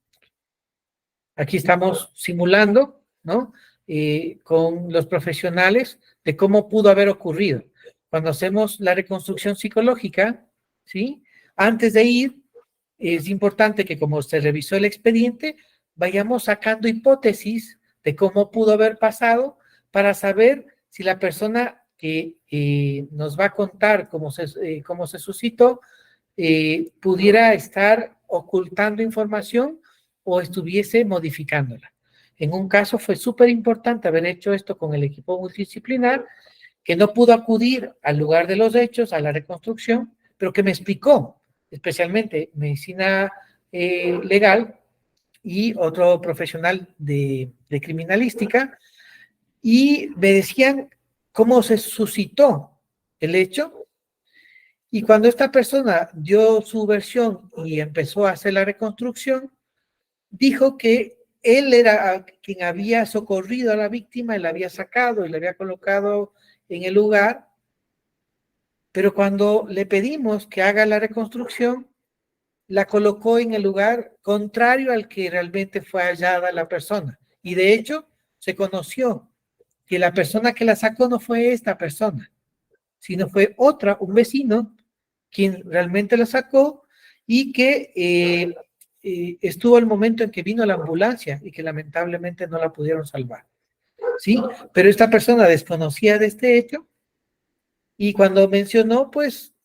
S1: Aquí estamos simulando, ¿no?, con los profesionales de cómo pudo haber ocurrido. Cuando hacemos la reconstrucción psicológica, ¿sí?, antes de ir, es importante que como se revisó el expediente, vayamos sacando hipótesis de cómo pudo haber pasado para saber si la persona que nos va a contar cómo se suscitó pudiera estar ocultando información o estuviese modificándola. En un caso fue súper importante haber hecho esto con el equipo multidisciplinar, que no pudo acudir al lugar de los hechos, a la reconstrucción, pero que me explicó, especialmente medicina legal y otro profesional de criminalística, y me decían cómo se suscitó el hecho Y cuando esta persona dio su versión y empezó a hacer la reconstrucción, dijo que él era quien había socorrido a la víctima y la había sacado y la había colocado en el lugar, pero cuando le pedimos que haga la reconstrucción, la colocó en el lugar contrario al que realmente fue hallada la persona. Y de hecho, se conoció que la persona que la sacó no fue esta persona, sino fue otra, un vecino, quien realmente la sacó y que estuvo al momento en que vino la ambulancia y que lamentablemente no la pudieron salvar. ¿Sí? Pero esta persona desconocía de este hecho y cuando mencionó, pues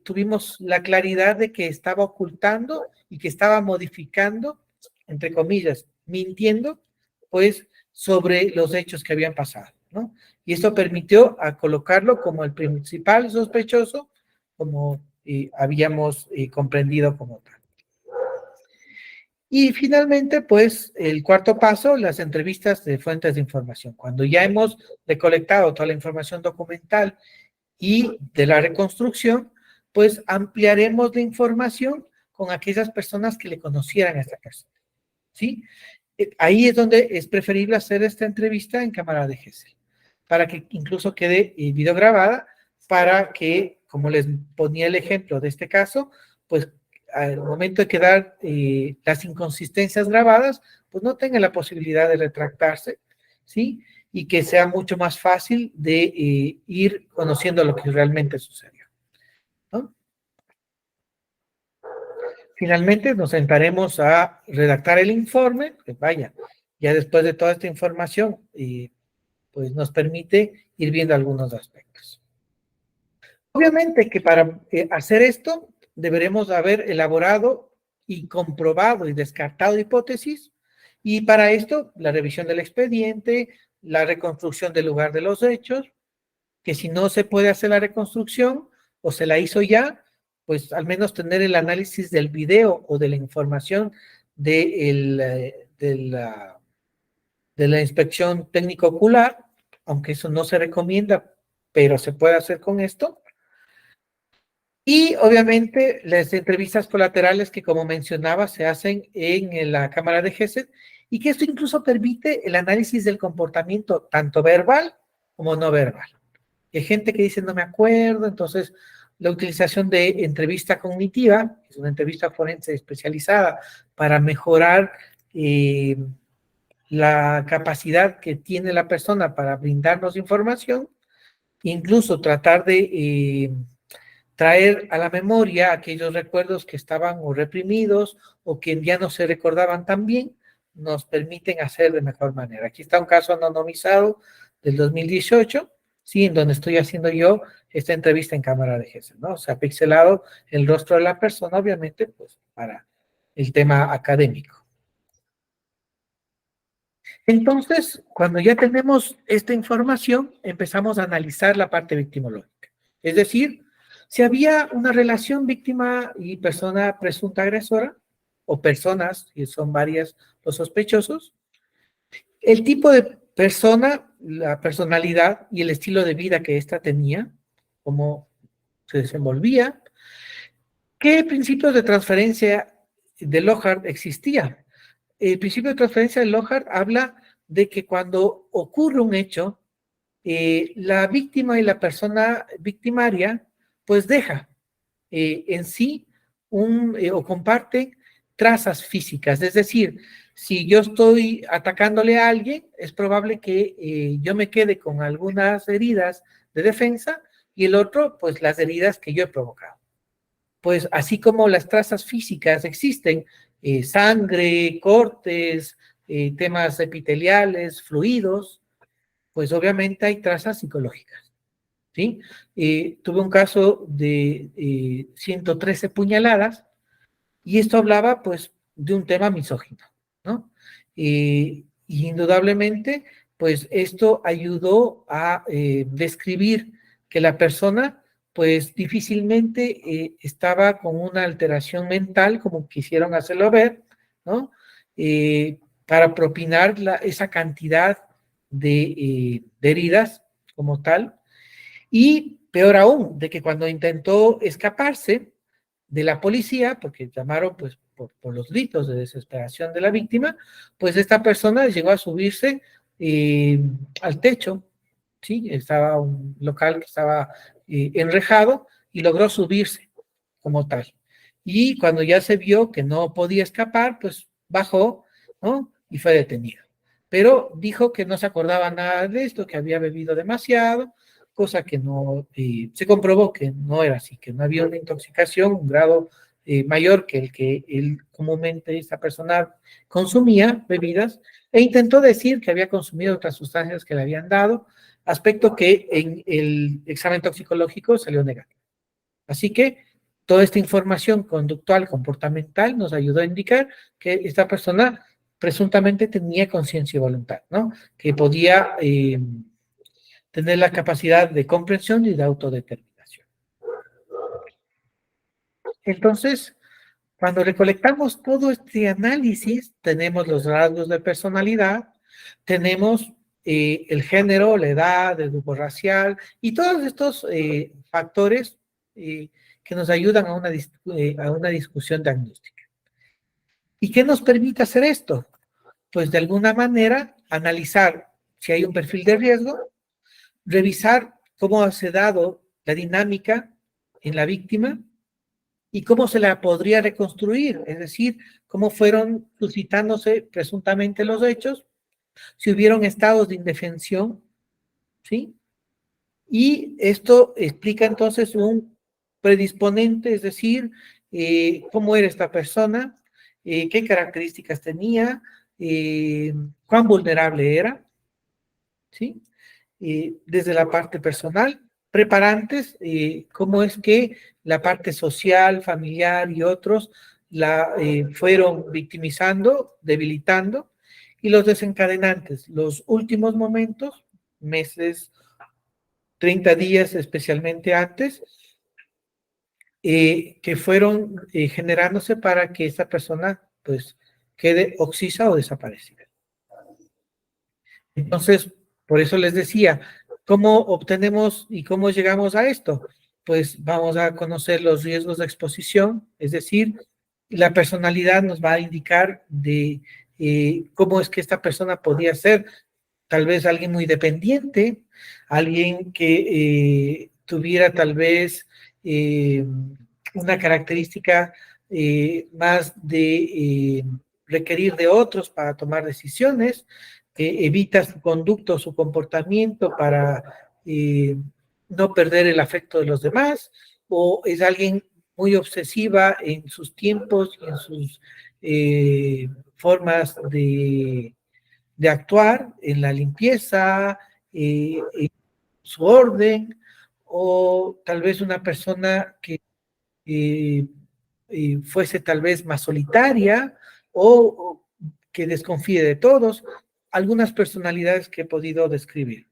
S1: tuvimos la claridad de que estaba ocultando y que estaba modificando, entre comillas, mintiendo, pues sobre los hechos que habían pasado, ¿no? Y esto permitió a colocarlo como el principal sospechoso, como habíamos comprendido como tal. Y finalmente, pues, el cuarto paso, las entrevistas de fuentes de información. Cuando ya hemos recolectado toda la información documental y de la reconstrucción, pues ampliaremos la información con aquellas personas que le conocieran a esta persona, ¿sí? Ahí es donde es preferible hacer esta entrevista en cámara de Gesell, para que incluso quede videograbada, para que, como les ponía el ejemplo de este caso, pues al momento de quedar las inconsistencias grabadas, pues no tenga la posibilidad de retractarse, ¿sí? Y que sea mucho más fácil de ir conociendo lo que realmente sucedió, ¿no? Finalmente nos sentaremos a redactar el informe, pues vaya, ya después de toda esta información, pues nos permite ir viendo algunos aspectos. Obviamente que para hacer esto deberemos haber elaborado y comprobado y descartado hipótesis, y para esto la revisión del expediente, la reconstrucción del lugar de los hechos, que si no se puede hacer la reconstrucción o se la hizo ya, pues al menos tener el análisis del video o de la información de la inspección técnico ocular, aunque eso no se recomienda, pero se puede hacer con esto. Y obviamente las entrevistas colaterales que, como mencionaba, se hacen en la cámara de Gesell, y que esto incluso permite el análisis del comportamiento tanto verbal como no verbal. Hay gente que dice no me acuerdo, entonces la utilización de entrevista cognitiva, que es una entrevista forense especializada para mejorar la capacidad que tiene la persona para brindarnos información, incluso tratar de traer a la memoria aquellos recuerdos que estaban o reprimidos o que ya no se recordaban tan bien, nos permiten hacer de mejor manera. Aquí está un caso anonimizado del 2018, ¿sí? En donde estoy haciendo yo esta entrevista en cámara de Gesell, ¿no? O sea, pixelado el rostro de la persona, obviamente, pues para el tema académico. Entonces, cuando ya tenemos esta información, empezamos a analizar la parte victimológica. Es decir, si había una relación víctima y persona presunta agresora, o personas, y son varias los sospechosos, el tipo de persona, la personalidad y el estilo de vida que ésta tenía, cómo se desenvolvía, qué principios de transferencia de Lohard existía. El principio de transferencia de Lohard habla de que cuando ocurre un hecho, la víctima y la persona victimaria, pues deja en sí o comparten trazas físicas. Es decir, si yo estoy atacándole a alguien, es probable que yo me quede con algunas heridas de defensa y el otro, pues las heridas que yo he provocado. Pues así como las trazas físicas existen, sangre, cortes, temas epiteliales, fluidos, pues obviamente hay trazas psicológicas, ¿sí? Tuve un caso de 113 puñaladas y esto hablaba pues de un tema misógino, ¿no? Y indudablemente pues esto ayudó a describir que la persona pues difícilmente estaba con una alteración mental como quisieron hacerlo ver, ¿no? Para propinar esa cantidad de heridas como tal. Y Peor aún, de que cuando intentó escaparse de la policía, porque llamaron pues por los gritos de desesperación de la víctima, pues esta persona llegó a subirse al techo, ¿sí? Estaba un local que estaba enrejado y logró subirse como tal. Y cuando ya se vio que no podía escapar, pues bajó, ¿no? Y fue detenido. Pero dijo que no se acordaba nada de esto, que había bebido demasiado, cosa que no, se comprobó que no era así, que no había una intoxicación, un grado mayor que el que él comúnmente esta persona consumía bebidas, e intentó decir que había consumido otras sustancias que le habían dado, aspecto que en el examen toxicológico salió negativo. Así que toda esta información conductual, comportamental, nos ayudó a indicar que esta persona presuntamente tenía conciencia y voluntad, ¿no? Que podía tener la capacidad de comprensión y de autodeterminación. Entonces, cuando recolectamos todo este análisis, tenemos los rasgos de personalidad, tenemos el género, la edad, el grupo racial y todos estos factores que nos ayudan a una discusión diagnóstica. ¿Y qué nos permite hacer esto? Pues de alguna manera analizar si hay un perfil de riesgo, revisar cómo se ha dado la dinámica en la víctima y cómo se la podría reconstruir, es decir, cómo fueron suscitándose presuntamente los hechos, si hubieron estados de indefensión, ¿sí? Y esto explica entonces un predisponente, es decir, cómo era esta persona, qué características tenía, cuán vulnerable era, ¿sí? Desde la parte personal, preparantes, cómo es que la parte social, familiar y otros la fueron victimizando, debilitando, y los desencadenantes, los últimos momentos, meses, 30 días especialmente antes, que fueron generándose para que esta persona pues quede oxisa o desaparecida. Entonces, por eso les decía, ¿cómo obtenemos y cómo llegamos a esto? Pues vamos a conocer los riesgos de exposición, es decir, la personalidad nos va a indicar de cómo es que esta persona podía ser tal vez alguien muy dependiente, alguien que tuviera tal vez una característica más de requerir de otros para tomar decisiones, evita su conducta o su comportamiento para no perder el afecto de los demás, o es alguien muy obsesiva en sus tiempos y en sus formas de actuar, en la limpieza, en su orden, o tal vez una persona que eh, fuese tal vez más solitaria o que desconfíe de todos, algunas personalidades que he podido describir.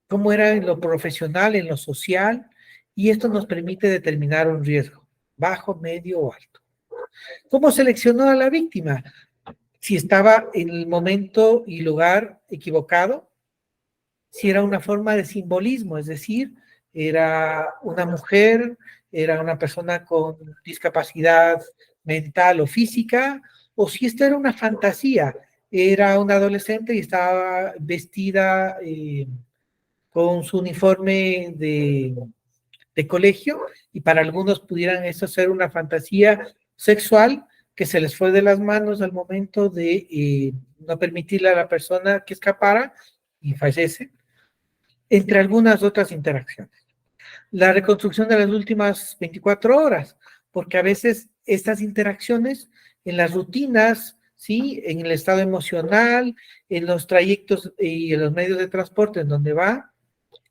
S1: Cómo era en lo profesional, en lo social, y esto nos permite determinar un riesgo, bajo, medio o alto. ¿Cómo seleccionó a la víctima? Si estaba en el momento y lugar equivocado, si era una forma de simbolismo, es decir, era una mujer, era una persona con discapacidad mental o física, o si esto era una fantasía, era una adolescente y estaba vestida con su uniforme de colegio, y para algunos pudieran eso ser una fantasía sexual que se les fue de las manos al momento de no permitirle a la persona que escapara y fallece, entre algunas otras interacciones. La reconstrucción de las últimas 24 horas, porque a veces estas interacciones en las rutinas, ¿sí? En el estado emocional, en los trayectos y en los medios de transporte en donde va,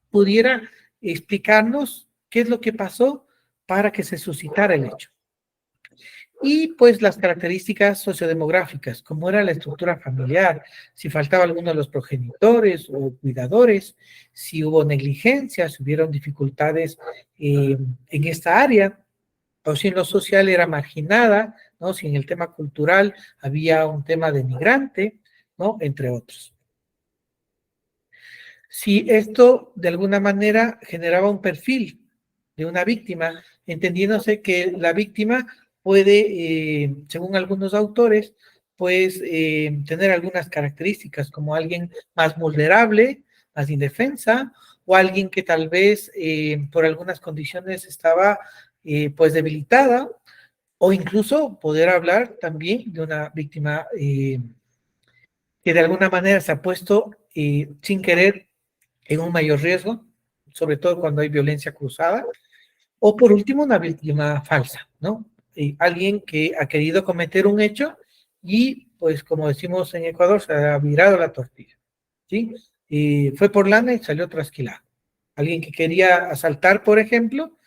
S1: pudiera explicarnos qué es lo que pasó para que se suscitara el hecho. Y pues las características sociodemográficas, cómo era la estructura familiar, si faltaba alguno de los progenitores o cuidadores, si hubo negligencia, si hubieron dificultades en esta área, o si en lo social era marginada, ¿no? Si en el tema cultural había un tema denigrante, ¿no? Entre otros. si esto de alguna manera generaba un perfil de una víctima, entendiéndose que la víctima puede, según algunos autores, pues tener algunas características como alguien más vulnerable, más indefensa, o alguien que tal vez por algunas condiciones estaba pues debilitada, o incluso poder hablar también de una víctima que de alguna manera se ha puesto sin querer en un mayor riesgo, sobre todo cuando hay violencia cruzada, o por último una víctima falsa, ¿no? Alguien que ha querido cometer un hecho y pues como decimos en Ecuador se ha virado la tortilla, ¿sí? Y fue por lana y salió trasquilado. Alguien que quería asaltar, por ejemplo,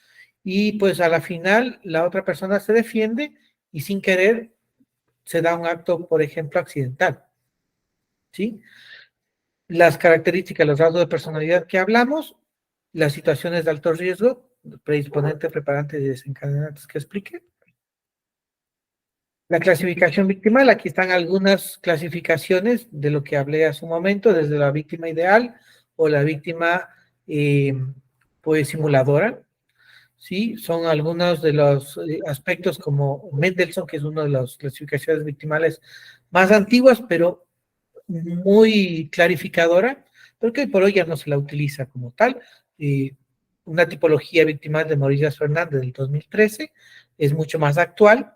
S1: y pues a la final la otra persona se defiende y sin querer se da un acto, por ejemplo, accidental, ¿sí? Las características, los rasgos de personalidad que hablamos, las situaciones de alto riesgo, predisponentes, preparantes y desencadenantes que expliqué. La clasificación victimal, aquí están algunas clasificaciones de lo que hablé hace un momento, desde la víctima ideal o la víctima pues simuladora, ¿sí? Son algunos de los aspectos como Mendelssohn, que es una de las clasificaciones victimales más antiguas, pero muy clarificadora, pero que hoy por hoy ya no se la utiliza como tal. Una tipología victimal de Morillas Fernández del 2013 es mucho más actual.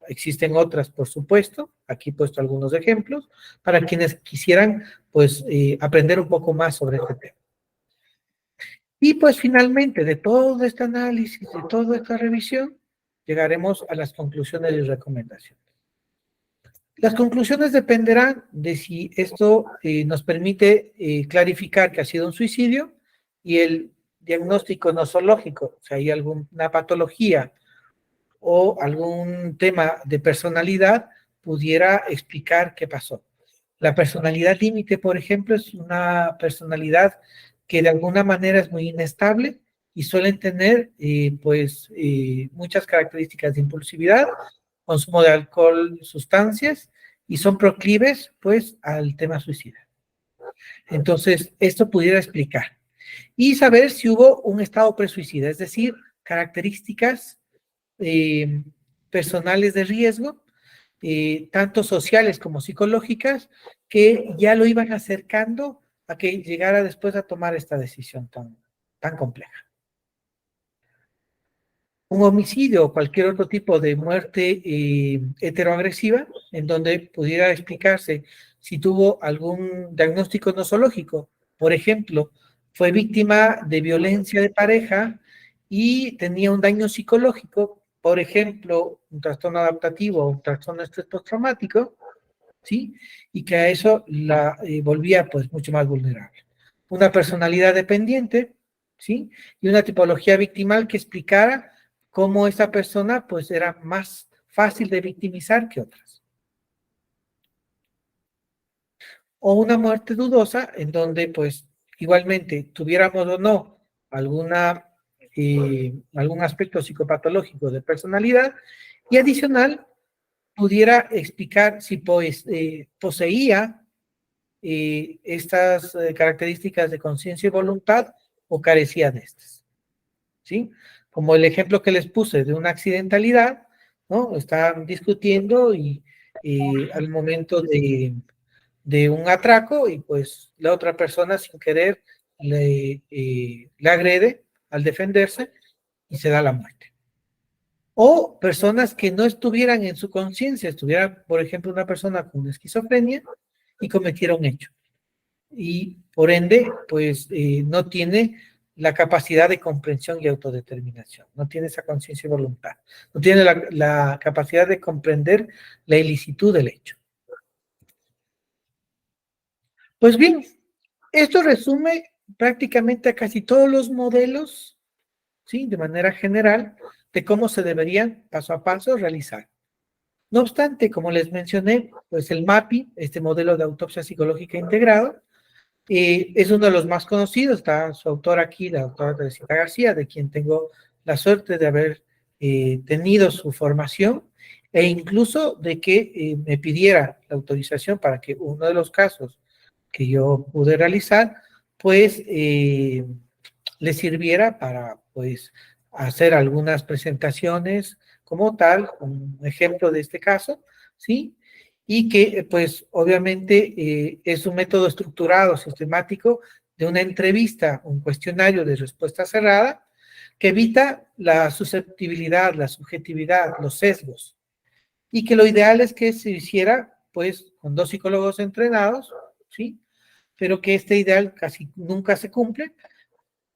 S1: Existen otras, por supuesto. Aquí he puesto algunos ejemplos para quienes quisieran pues, aprender un poco más sobre este tema. Y pues finalmente, de todo este análisis, de toda esta revisión, llegaremos a las conclusiones y recomendaciones. Las conclusiones dependerán de si esto nos permite clarificar que ha sido un suicidio y el diagnóstico nosológico, si hay alguna patología o algún tema de personalidad, pudiera explicar qué pasó. La personalidad límite, por ejemplo, es una personalidad que de alguna manera es muy inestable y suelen tener muchas características de impulsividad, consumo de alcohol, sustancias, y son proclives pues al tema suicida. Entonces, esto pudiera explicar. Y saber si hubo un estado presuicida, es decir, características personales de riesgo, tanto sociales como psicológicas, que ya lo iban acercando a que llegara después a tomar esta decisión tan compleja. Un homicidio o cualquier otro tipo de muerte heteroagresiva, en donde pudiera explicarse si tuvo algún diagnóstico nosológico. Por ejemplo, fue víctima de violencia de pareja y tenía un daño psicológico, por ejemplo, un trastorno adaptativo o un trastorno estrés postraumático, ¿sí? Y que a eso la volvía pues mucho más vulnerable. Una personalidad dependiente, ¿sí? Y una tipología victimal que explicara cómo esta persona pues era más fácil de victimizar que otras. O una muerte dudosa en donde pues igualmente tuviéramos o no algún aspecto psicopatológico de personalidad y adicional pudiera explicar si poseía estas características de conciencia y voluntad o carecía de estas, ¿sí? Como el ejemplo que les puse de una accidentalidad, ¿no? Están discutiendo y al momento de un atraco y pues la otra persona sin querer le agrede al defenderse y se da la muerte. O personas que no estuvieran en su conciencia, estuviera, por ejemplo, una persona con esquizofrenia y cometiera un hecho. Y por ende, pues no tiene la capacidad de comprensión y autodeterminación, no tiene esa conciencia y voluntad, no tiene la capacidad de comprender la ilicitud del hecho. Pues bien, esto resume prácticamente a casi todos los modelos, ¿sí? De manera general, de cómo se deberían paso a paso realizar. No obstante, como les mencioné, pues el MAPI, este modelo de autopsia psicológica integrado, es uno de los más conocidos. Está su autora aquí, la doctora Teresita García, de quien tengo la suerte de haber tenido su formación e incluso de que me pidiera la autorización para que uno de los casos que yo pude realizar pues le sirviera para pues hacer algunas presentaciones como tal, un ejemplo de este caso, ¿sí? Y que pues obviamente es un método estructurado, sistemático, de una entrevista, un cuestionario de respuesta cerrada, que evita la susceptibilidad, la subjetividad, los sesgos, y que lo ideal es que se hiciera pues con 2 psicólogos entrenados, ¿sí? Pero que este ideal casi nunca se cumple,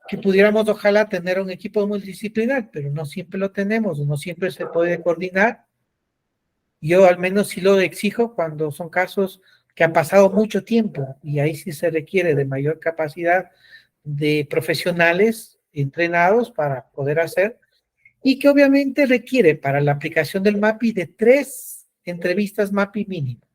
S1: que pudiéramos ojalá tener un equipo multidisciplinar, pero no siempre lo tenemos, no siempre se puede coordinar. Yo al menos sí lo exijo cuando son casos que han pasado mucho tiempo y ahí sí se requiere de mayor capacidad de profesionales entrenados para poder hacer, y que obviamente requiere para la aplicación del MAPI de 3 entrevistas MAPI mínimo.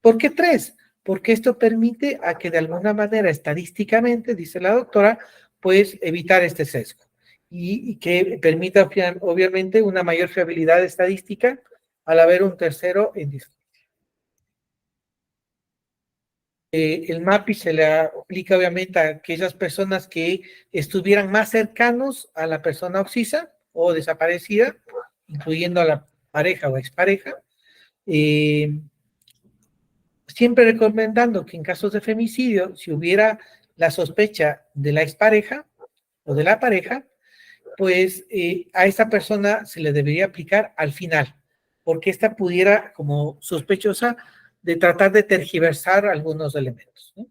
S1: ¿Por qué 3? Porque esto permite a que de alguna manera estadísticamente, dice la doctora, pues evitar este sesgo y que permita obviamente una mayor fiabilidad estadística al haber un tercero en discusión. El MAPI se le aplica obviamente a aquellas personas que estuvieran más cercanos a la persona occisa o desaparecida, incluyendo a la pareja o expareja, siempre recomendando que en casos de femicidio, si hubiera la sospecha de la expareja o de la pareja, pues a esta persona se le debería aplicar al final, porque esta pudiera, como sospechosa, de tratar de tergiversar algunos elementos, ¿no?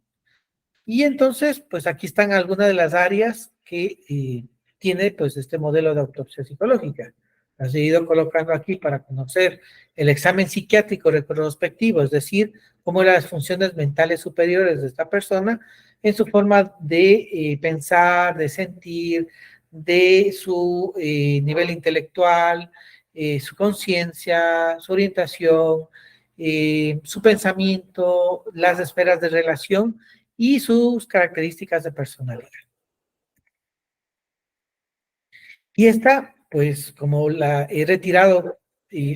S1: Y entonces, pues aquí están algunas de las áreas que tiene pues este modelo de autopsia psicológica. Las he ido colocando aquí para conocer el examen psiquiátrico retrospectivo, es decir, cómo las funciones mentales superiores de esta persona en su forma de pensar, de sentir, de su nivel intelectual, su conciencia, su orientación, su pensamiento, las esferas de relación y sus características de personalidad. Y esta, pues como la he retirado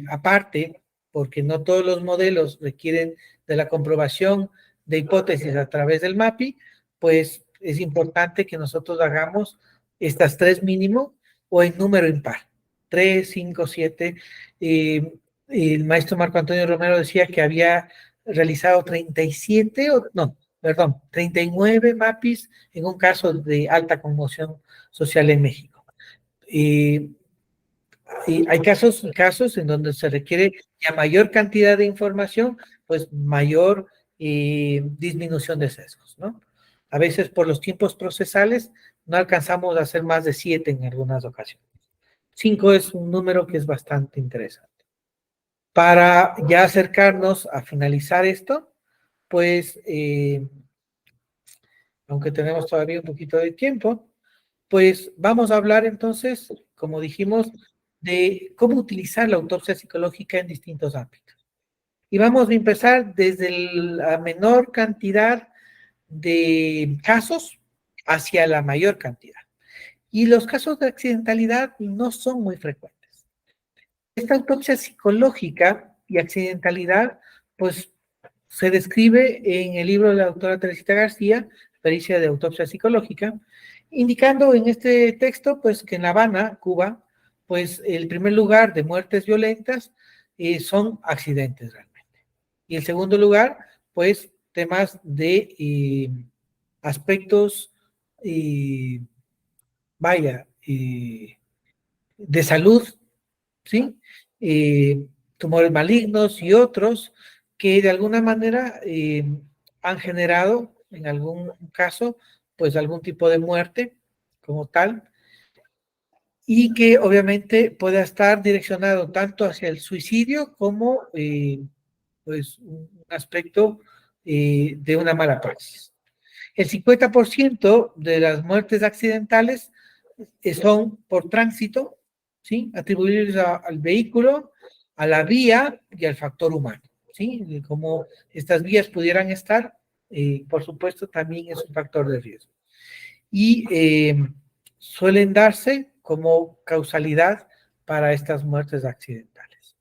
S1: aparte, porque no todos los modelos requieren de la comprobación de hipótesis a través del MAPI, pues es importante que nosotros hagamos estas 3 mínimo o en número impar. 3, 5, 7. El maestro Marco Antonio Romero decía que había realizado 37, no, perdón, 39 MAPIs en un caso de alta conmoción social en México. Y hay casos en donde se requiere ya mayor cantidad de información, pues mayor disminución de sesgos, ¿no? A veces por los tiempos procesales no alcanzamos a hacer más de 7 en algunas ocasiones. 5 es un número que es bastante interesante. Para ya acercarnos a finalizar esto, pues, aunque tenemos todavía un poquito de tiempo, pues vamos a hablar entonces, como dijimos, de cómo utilizar la autopsia psicológica en distintos ámbitos. Y vamos a empezar desde la menor cantidad de casos hacia la mayor cantidad. Y los casos de accidentalidad no son muy frecuentes. Esta autopsia psicológica y accidentalidad, pues se describe en el libro de la doctora Teresita García, Pericia de Autopsia Psicológica, indicando en este texto, pues, que en La Habana, Cuba, pues, el primer lugar de muertes violentas son accidentes realmente. Y el segundo lugar, pues, temas de aspectos, vaya, de salud, ¿sí? Tumores malignos y otros que de alguna manera han generado, en algún caso, pues algún tipo de muerte como tal, y que obviamente pueda estar direccionado tanto hacia el suicidio como pues un aspecto de una mala praxis. El 50% de las muertes accidentales son por tránsito, ¿sí? Atribuibles al vehículo, a la vía y al factor humano, ¿sí? Como estas vías pudieran estar, por supuesto, también es un factor de riesgo. Y suelen darse como causalidad para estas muertes accidentales.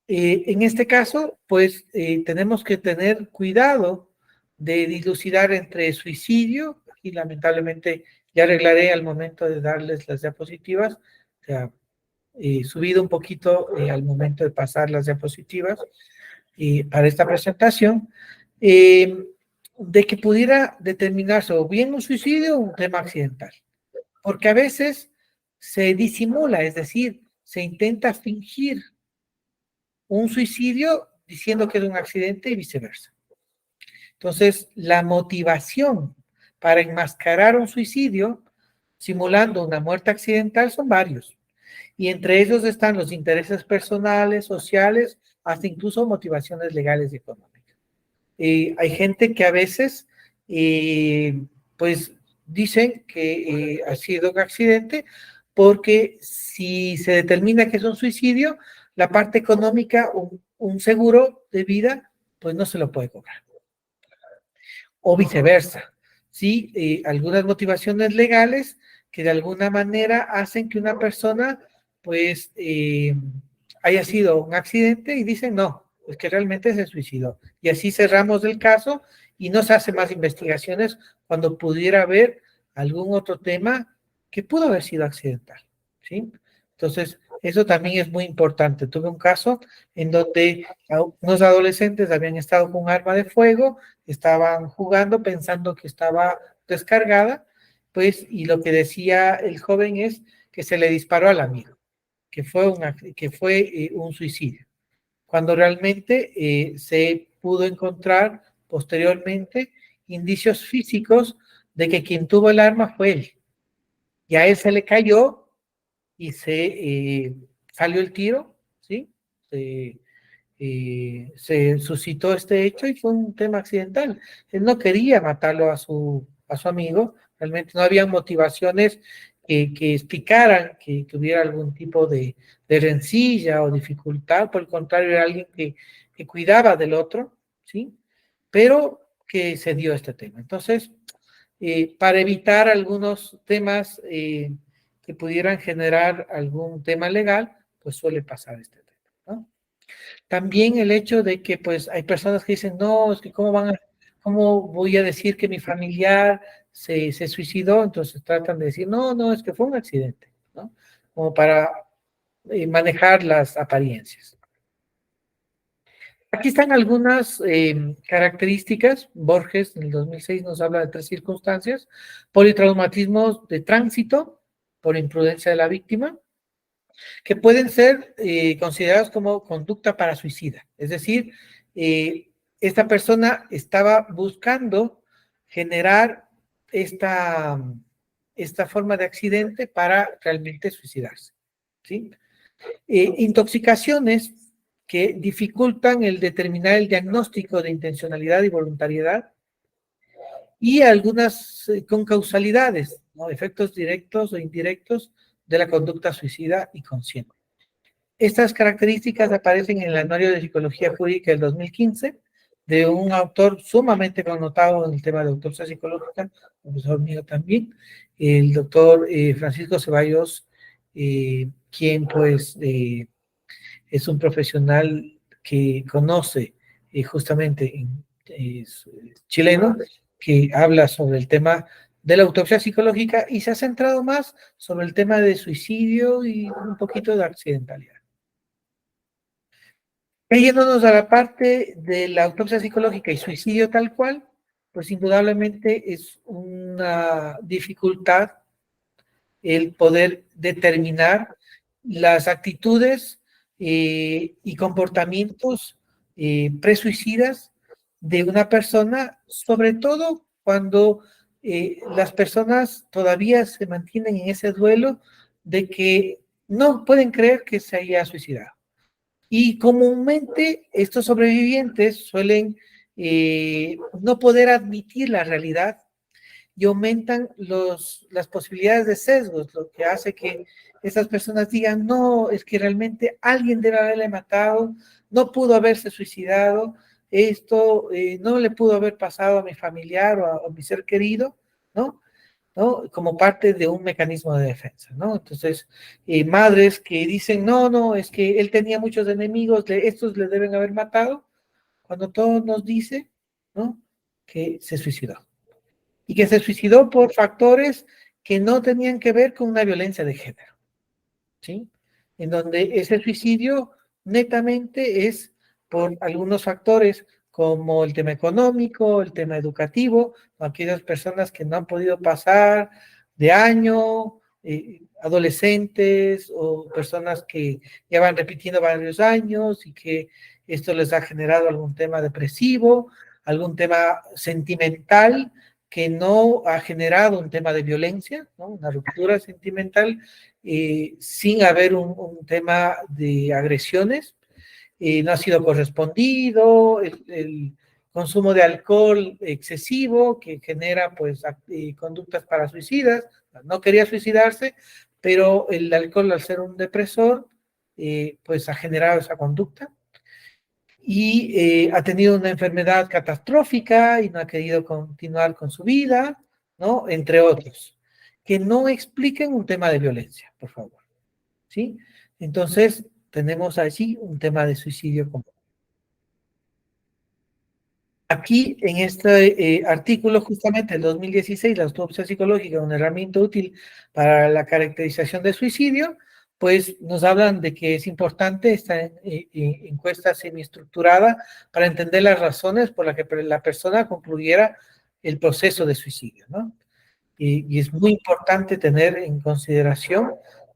S1: En este caso, pues tenemos que tener cuidado de dilucidar entre suicidio, y lamentablemente ya arreglaré al momento de darles las diapositivas, o sea, subido un poquito al momento de pasar las diapositivas para esta presentación, de que pudiera determinarse o bien un suicidio o un tema accidental, porque a veces se disimula, es decir, se intenta fingir un suicidio diciendo que es un accidente y viceversa. Entonces, la motivación para enmascarar un suicidio simulando una muerte accidental son varios. Y entre ellos están los intereses personales, sociales, hasta incluso motivaciones legales y económicas. Hay gente que a veces, pues, dicen que ha sido un accidente porque si se determina que es un suicidio, la parte económica, un seguro de vida, pues no se lo puede cobrar. O viceversa, ¿sí? Algunas motivaciones legales que de alguna manera hacen que una persona, pues, haya sido un accidente y dicen, no, es que realmente se suicidó. Y así cerramos el caso y no se hacen más investigaciones cuando pudiera haber algún otro tema que pudo haber sido accidental, ¿sí? Entonces, eso también es muy importante. Tuve un caso en donde unos adolescentes habían estado con un arma de fuego, estaban jugando pensando que estaba descargada, pues, y lo que decía el joven es que se le disparó al amigo, que fue un suicidio, cuando realmente se pudo encontrar posteriormente indicios físicos de que quien tuvo el arma fue él, y a él se le cayó y se salió el tiro, ¿sí? Se suscitó este hecho y fue un tema accidental. Él no quería matarlo a su amigo, realmente no había motivaciones que explicaran que hubiera algún tipo de rencilla o dificultad, por el contrario, era alguien que cuidaba del otro, ¿sí? Pero que se dio este tema. Entonces, para evitar algunos temas que pudieran generar algún tema legal, pues suele pasar este tema, ¿no? También el hecho de que pues hay personas que dicen, no, es que cómo voy a decir que mi familiar se suicidó, entonces tratan de decir, no, no, es que fue un accidente, ¿no? Como para manejar las apariencias. Aquí están algunas características. Borges en el 2006 nos habla de 3 circunstancias: politraumatismos de tránsito por imprudencia de la víctima, que pueden ser considerados como conducta para suicida. Es decir, esta persona estaba buscando generar esta forma de accidente para realmente suicidarse, ¿sí? Intoxicaciones que dificultan el determinar el diagnóstico de intencionalidad y voluntariedad, y algunas con causalidades, ¿no? Efectos directos o indirectos de la conducta suicida y consciente. Estas características aparecen en el Anuario de Psicología Jurídica del 2015, de un autor sumamente connotado en el tema de autopsia psicológica, profesor mío también, el doctor Francisco Ceballos, quien pues es un profesional que conoce justamente, es chileno, que habla sobre el tema de la autopsia psicológica y se ha centrado más sobre el tema de suicidio y un poquito de accidentalidad. Yéndonos a la parte de la autopsia psicológica y suicidio tal cual, pues indudablemente es una dificultad el poder determinar las actitudes y comportamientos presuicidas de una persona, sobre todo cuando las personas todavía se mantienen en ese duelo de que no pueden creer que se haya suicidado. Y comúnmente estos sobrevivientes suelen no poder admitir la realidad y aumentan las posibilidades de sesgos, lo que hace que esas personas digan, no, es que realmente alguien debe haberle matado, no pudo haberse suicidado, esto no le pudo haber pasado a mi familiar o a mi ser querido, ¿no? ¿No? Como parte de un mecanismo de defensa, ¿no? Entonces, madres que dicen, no, no, es que él tenía muchos enemigos, estos le deben haber matado, cuando todo nos dice, ¿no? que se suicidó. Y que se suicidó por factores que no tenían que ver con una violencia de género, ¿sí? En donde ese suicidio netamente es por algunos factores como el tema económico, el tema educativo, aquellas personas que no han podido pasar de año, adolescentes o personas que ya van repitiendo varios años y que esto les ha generado algún tema depresivo, algún tema sentimental que no ha generado un tema de violencia, ¿no? Una ruptura sentimental sin haber un tema de agresiones, no ha sido correspondido, el consumo de alcohol excesivo que genera pues conductas para suicidas, no quería suicidarse, pero el alcohol al ser un depresor pues ha generado esa conducta y ha tenido una enfermedad catastrófica y no ha querido continuar con su vida, ¿no? Entre otros, que no expliquen un tema de violencia, por favor, ¿sí? Entonces, tenemos allí un tema de suicidio común. Aquí, en este artículo, justamente el 2016, la autopsia psicológica, una herramienta útil para la caracterización de suicidio, pues nos hablan de que es importante esta encuesta semiestructurada para entender las razones por las que la persona concluyera el proceso de suicidio, ¿no? Y es muy importante tener en consideración,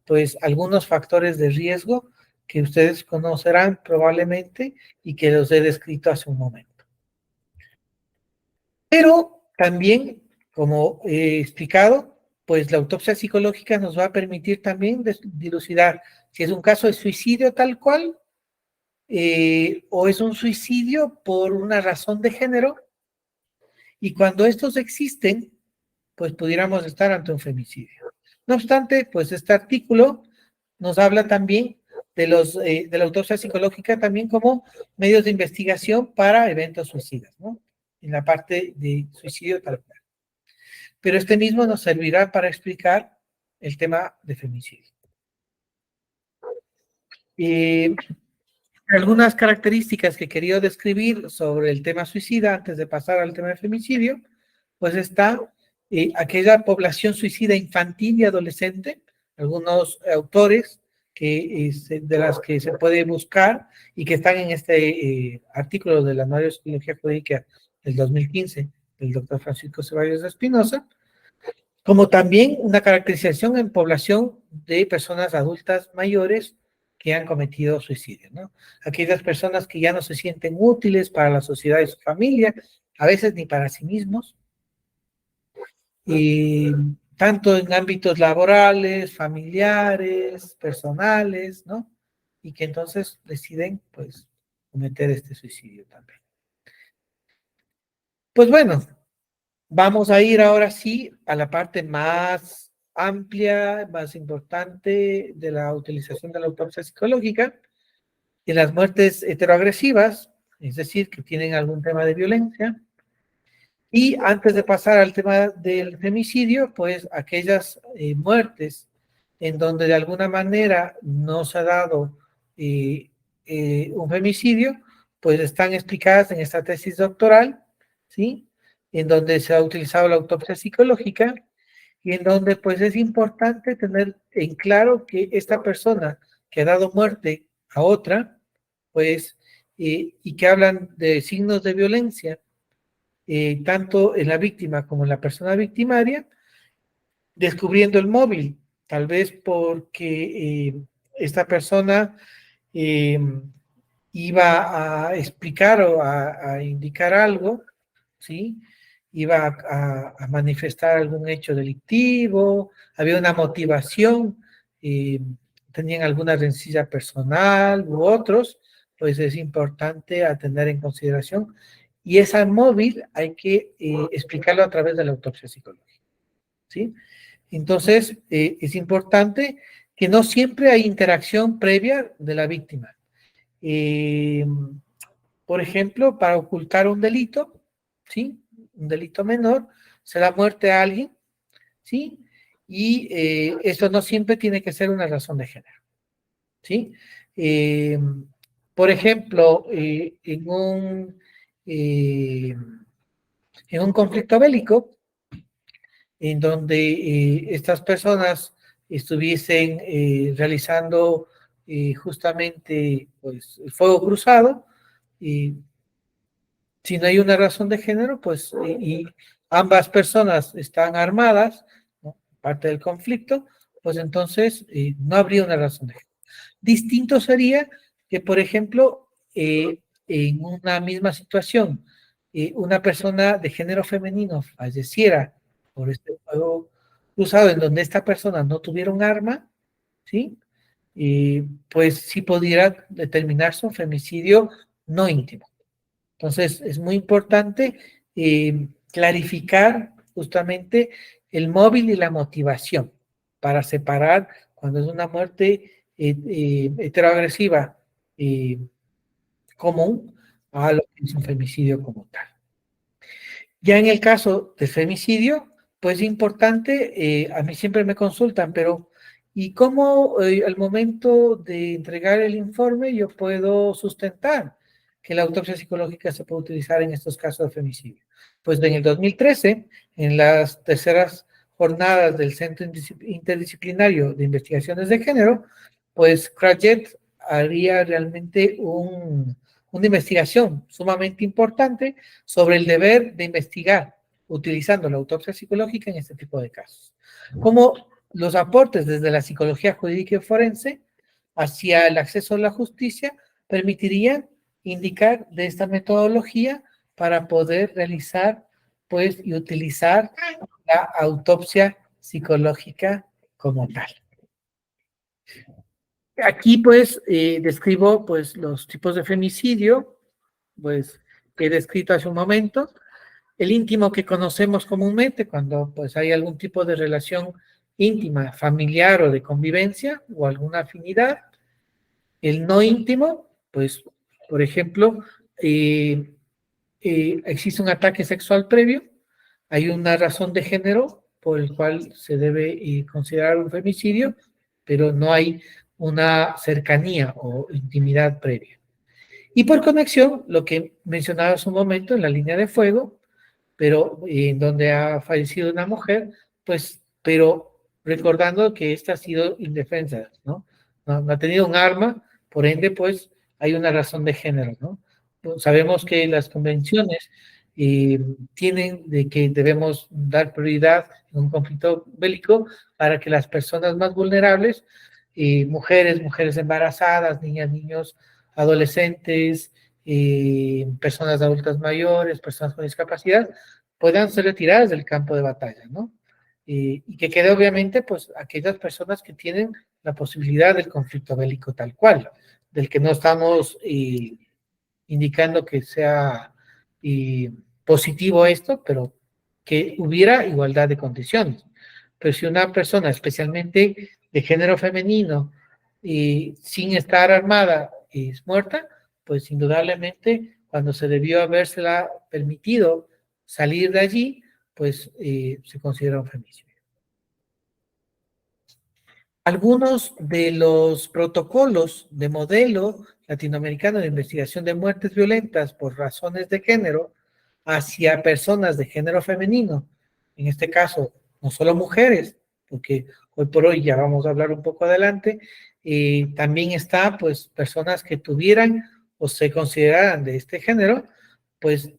S1: pues, algunos factores de riesgo que ustedes conocerán probablemente y que los he descrito hace un momento. Pero también, como he explicado, pues la autopsia psicológica nos va a permitir también dilucidar si es un caso de suicidio tal cual o es un suicidio por una razón de género, y cuando estos existen, pues pudiéramos estar ante un femicidio. No obstante, pues este artículo nos habla también de la autopsia psicológica también como medios de investigación para eventos suicidas, ¿no? En la parte de suicidio tal cual. Pero este mismo nos servirá para explicar el tema de femicidio. Algunas características que quería describir sobre el tema suicida antes de pasar al tema de femicidio, pues está aquella población suicida infantil y adolescente, algunos autores de las que se puede buscar y que están en este artículo de la Nueva Psicología Jurídica del 2015 del doctor Francisco Ceballos de Espinosa, como también una caracterización en población de personas adultas mayores que han cometido suicidio, ¿no? Aquellas personas que ya no se sienten útiles para la sociedad y su familia, a veces ni para sí mismos, y tanto en ámbitos laborales, familiares, personales, ¿no? Y que entonces deciden, pues, cometer este suicidio también. Pues bueno, vamos a ir ahora sí a la parte más amplia, más importante de la utilización de la autopsia psicológica, en las muertes heteroagresivas, es decir, que tienen algún tema de violencia. Y antes de pasar al tema del femicidio, pues aquellas muertes en donde de alguna manera no se ha dado un femicidio, pues están explicadas en esta tesis doctoral, ¿sí? En donde se ha utilizado la autopsia psicológica y en donde pues es importante tener en claro que esta persona que ha dado muerte a otra, pues, y que hablan de signos de violencia, tanto en la víctima como en la persona victimaria, descubriendo el móvil, tal vez porque esta persona eh, iba a explicar o a indicar algo, ¿sí? Iba a manifestar algún hecho delictivo, había una motivación, tenían alguna rencilla personal u otros, pues es importante a tener en consideración. Y esa móvil hay que explicarlo a través de la autopsia psicológica, ¿sí? Entonces, es importante que no siempre hay interacción previa de la víctima. Por ejemplo, para ocultar un delito, ¿sí? Un delito menor, se da muerte a alguien, ¿sí? Y eso no siempre tiene que ser una razón de género, ¿sí? Por ejemplo, en un en un conflicto bélico, en donde estas personas estuviesen realizando justamente pues, el fuego cruzado, y si no hay una razón de género, pues, y ambas personas están armadas, ¿no? Parte del conflicto, pues entonces no habría una razón de género. Distinto sería que, por ejemplo, en una misma situación, una persona de género femenino falleciera por este fuego cruzado en donde esta persona no tuviera un arma, ¿sí? Pues sí pudiera determinarse un femicidio no íntimo. Entonces, es muy importante clarificar justamente el móvil y la motivación para separar cuando es una muerte heteroagresiva común a lo que es un femicidio como tal. Ya en el caso del femicidio, pues es importante, a mí siempre me consultan, pero ¿y cómo al momento de entregar el informe yo puedo sustentar que la autopsia psicológica se puede utilizar en estos casos de femicidio? Pues en el 2013, en las terceras jornadas del Centro Interdisciplinario de Investigaciones de Género, pues Crajet haría realmente una investigación sumamente importante sobre el deber de investigar utilizando la autopsia psicológica en este tipo de casos. Como los aportes desde la psicología jurídica y forense hacia el acceso a la justicia permitirían indicar de esta metodología para poder realizar pues y utilizar la autopsia psicológica como tal. Aquí pues describo pues los tipos de femicidio pues que he descrito hace un momento, el íntimo que conocemos comúnmente cuando pues hay algún tipo de relación íntima, familiar o de convivencia o alguna afinidad, el no íntimo, pues por ejemplo, existe un ataque sexual previo, hay una razón de género por el cual se debe considerar un femicidio, pero no hay una cercanía o intimidad previa. Y por conexión, lo que mencionaba hace un momento en la línea de fuego, pero en donde ha fallecido una mujer, pues, pero recordando que esta ha sido indefensa, ¿no? No ha tenido un arma, por ende, pues, hay una razón de género, ¿no? Sabemos que las convenciones tienen de que debemos dar prioridad en un conflicto bélico para que las personas más vulnerables, mujeres embarazadas, niñas, niños, adolescentes, personas adultas mayores, personas con discapacidad, puedan ser retiradas del campo de batalla, ¿no? Y que quede obviamente, pues, aquellas personas que tienen la posibilidad del conflicto bélico tal cual, del que no estamos indicando que sea positivo esto, pero que hubiera igualdad de condiciones. Pero si una persona, especialmente de género femenino, sin estar armada, es muerta, pues indudablemente cuando se debió habérsela permitido salir de allí, pues se considera un femicidio. Algunos de los protocolos de modelo latinoamericano de investigación de muertes violentas por razones de género hacia personas de género femenino, en este caso, no solo mujeres, porque hoy por hoy ya vamos a hablar un poco adelante, también está, pues, personas que tuvieran o se consideraran de este género, pues,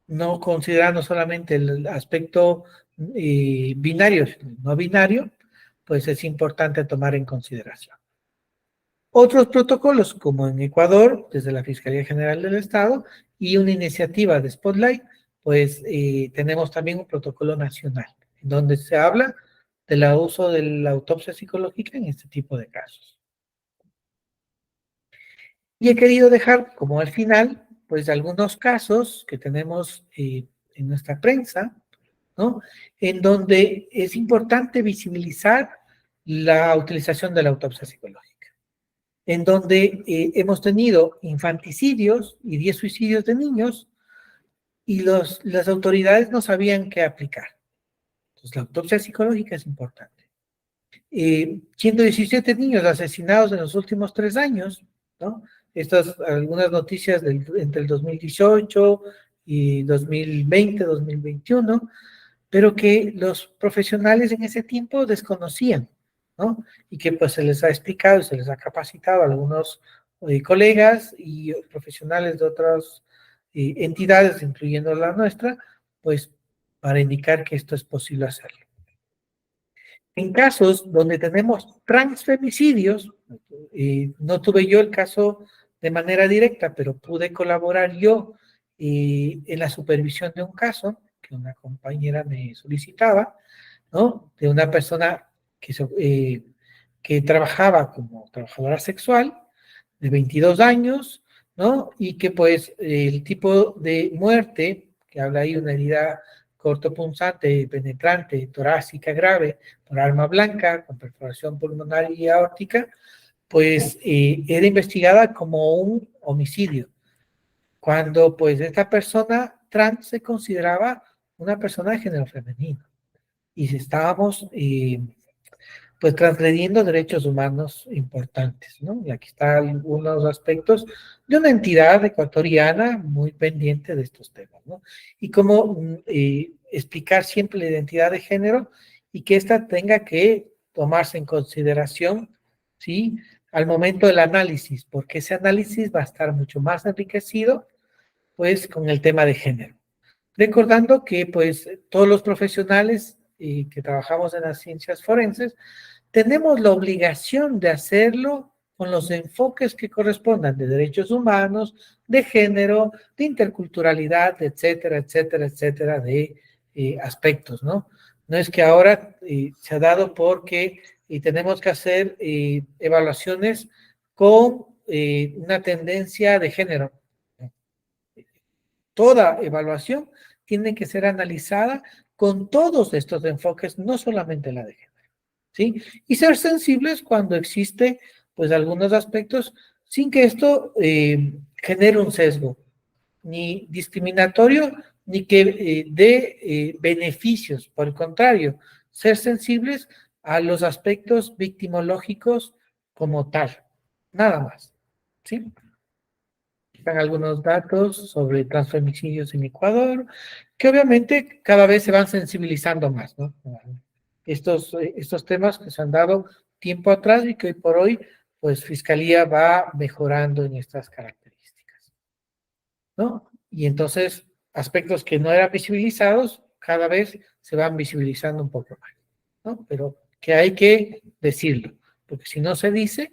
S1: no considerando solamente el aspecto binario, sino no binario, pues es importante tomar en consideración. Otros protocolos, como en Ecuador, desde la Fiscalía General del Estado, y una iniciativa de Spotlight, pues tenemos también un protocolo nacional, en donde se habla del uso de la autopsia psicológica en este tipo de casos. Y he querido dejar como al final, pues algunos casos que tenemos en nuestra prensa, ¿no? En donde es importante visibilizar la utilización de la autopsia psicológica, en donde hemos tenido infanticidios y 10 suicidios de niños y las autoridades no sabían qué aplicar. Entonces la autopsia psicológica es importante. 117 niños asesinados en los últimos 3 años, ¿no? Estas algunas noticias entre el 2018 2020, 2021, pero que los profesionales en ese tiempo desconocían, ¿no? Y que pues se les ha explicado, se les ha capacitado a algunos colegas y profesionales de otras entidades, incluyendo la nuestra, pues para indicar que esto es posible hacerlo. En casos donde tenemos transfemicidios, no tuve yo el caso de manera directa, pero pude colaborar yo en la supervisión de un caso que una compañera me solicitaba, ¿no? De una persona que trabajaba como trabajadora sexual de 22 años, ¿no? Y que pues el tipo de muerte, que habla ahí una herida cortopunzante, penetrante, torácica grave, por arma blanca, con perforación pulmonar y aórtica, pues era investigada como un homicidio, cuando pues esta persona trans se consideraba una persona de género femenino. Y si estábamos pues transgrediendo derechos humanos importantes, ¿no? Y aquí están algunos aspectos de una entidad ecuatoriana muy pendiente de estos temas, ¿no? Y cómo explicar siempre la identidad de género y que ésta tenga que tomarse en consideración, ¿sí? Al momento del análisis, porque ese análisis va a estar mucho más enriquecido, pues, con el tema de género. Recordando que, pues, todos los profesionales que trabajamos en las ciencias forenses, tenemos la obligación de hacerlo con los enfoques que correspondan de derechos humanos, de género, de interculturalidad, etcétera, etcétera, etcétera, de aspectos, ¿no? No es que ahora se ha dado porque tenemos que hacer evaluaciones con una tendencia de género. Toda evaluación tiene que ser analizada con todos estos enfoques, no solamente la de género, ¿sí? Y ser sensibles cuando existe, pues, algunos aspectos sin que esto genere un sesgo, ni discriminatorio, ni que dé beneficios. Por el contrario, ser sensibles a los aspectos victimológicos como tal, nada más, ¿sí? Están algunos datos sobre transfemicidios en Ecuador, que obviamente cada vez se van sensibilizando más, ¿no? Estos temas que se han dado tiempo atrás y que hoy por hoy, pues, Fiscalía va mejorando en estas características, ¿no? Y entonces, aspectos que no eran visibilizados, cada vez se van visibilizando un poco más, ¿no? Pero que hay que decirlo, porque si no se dice,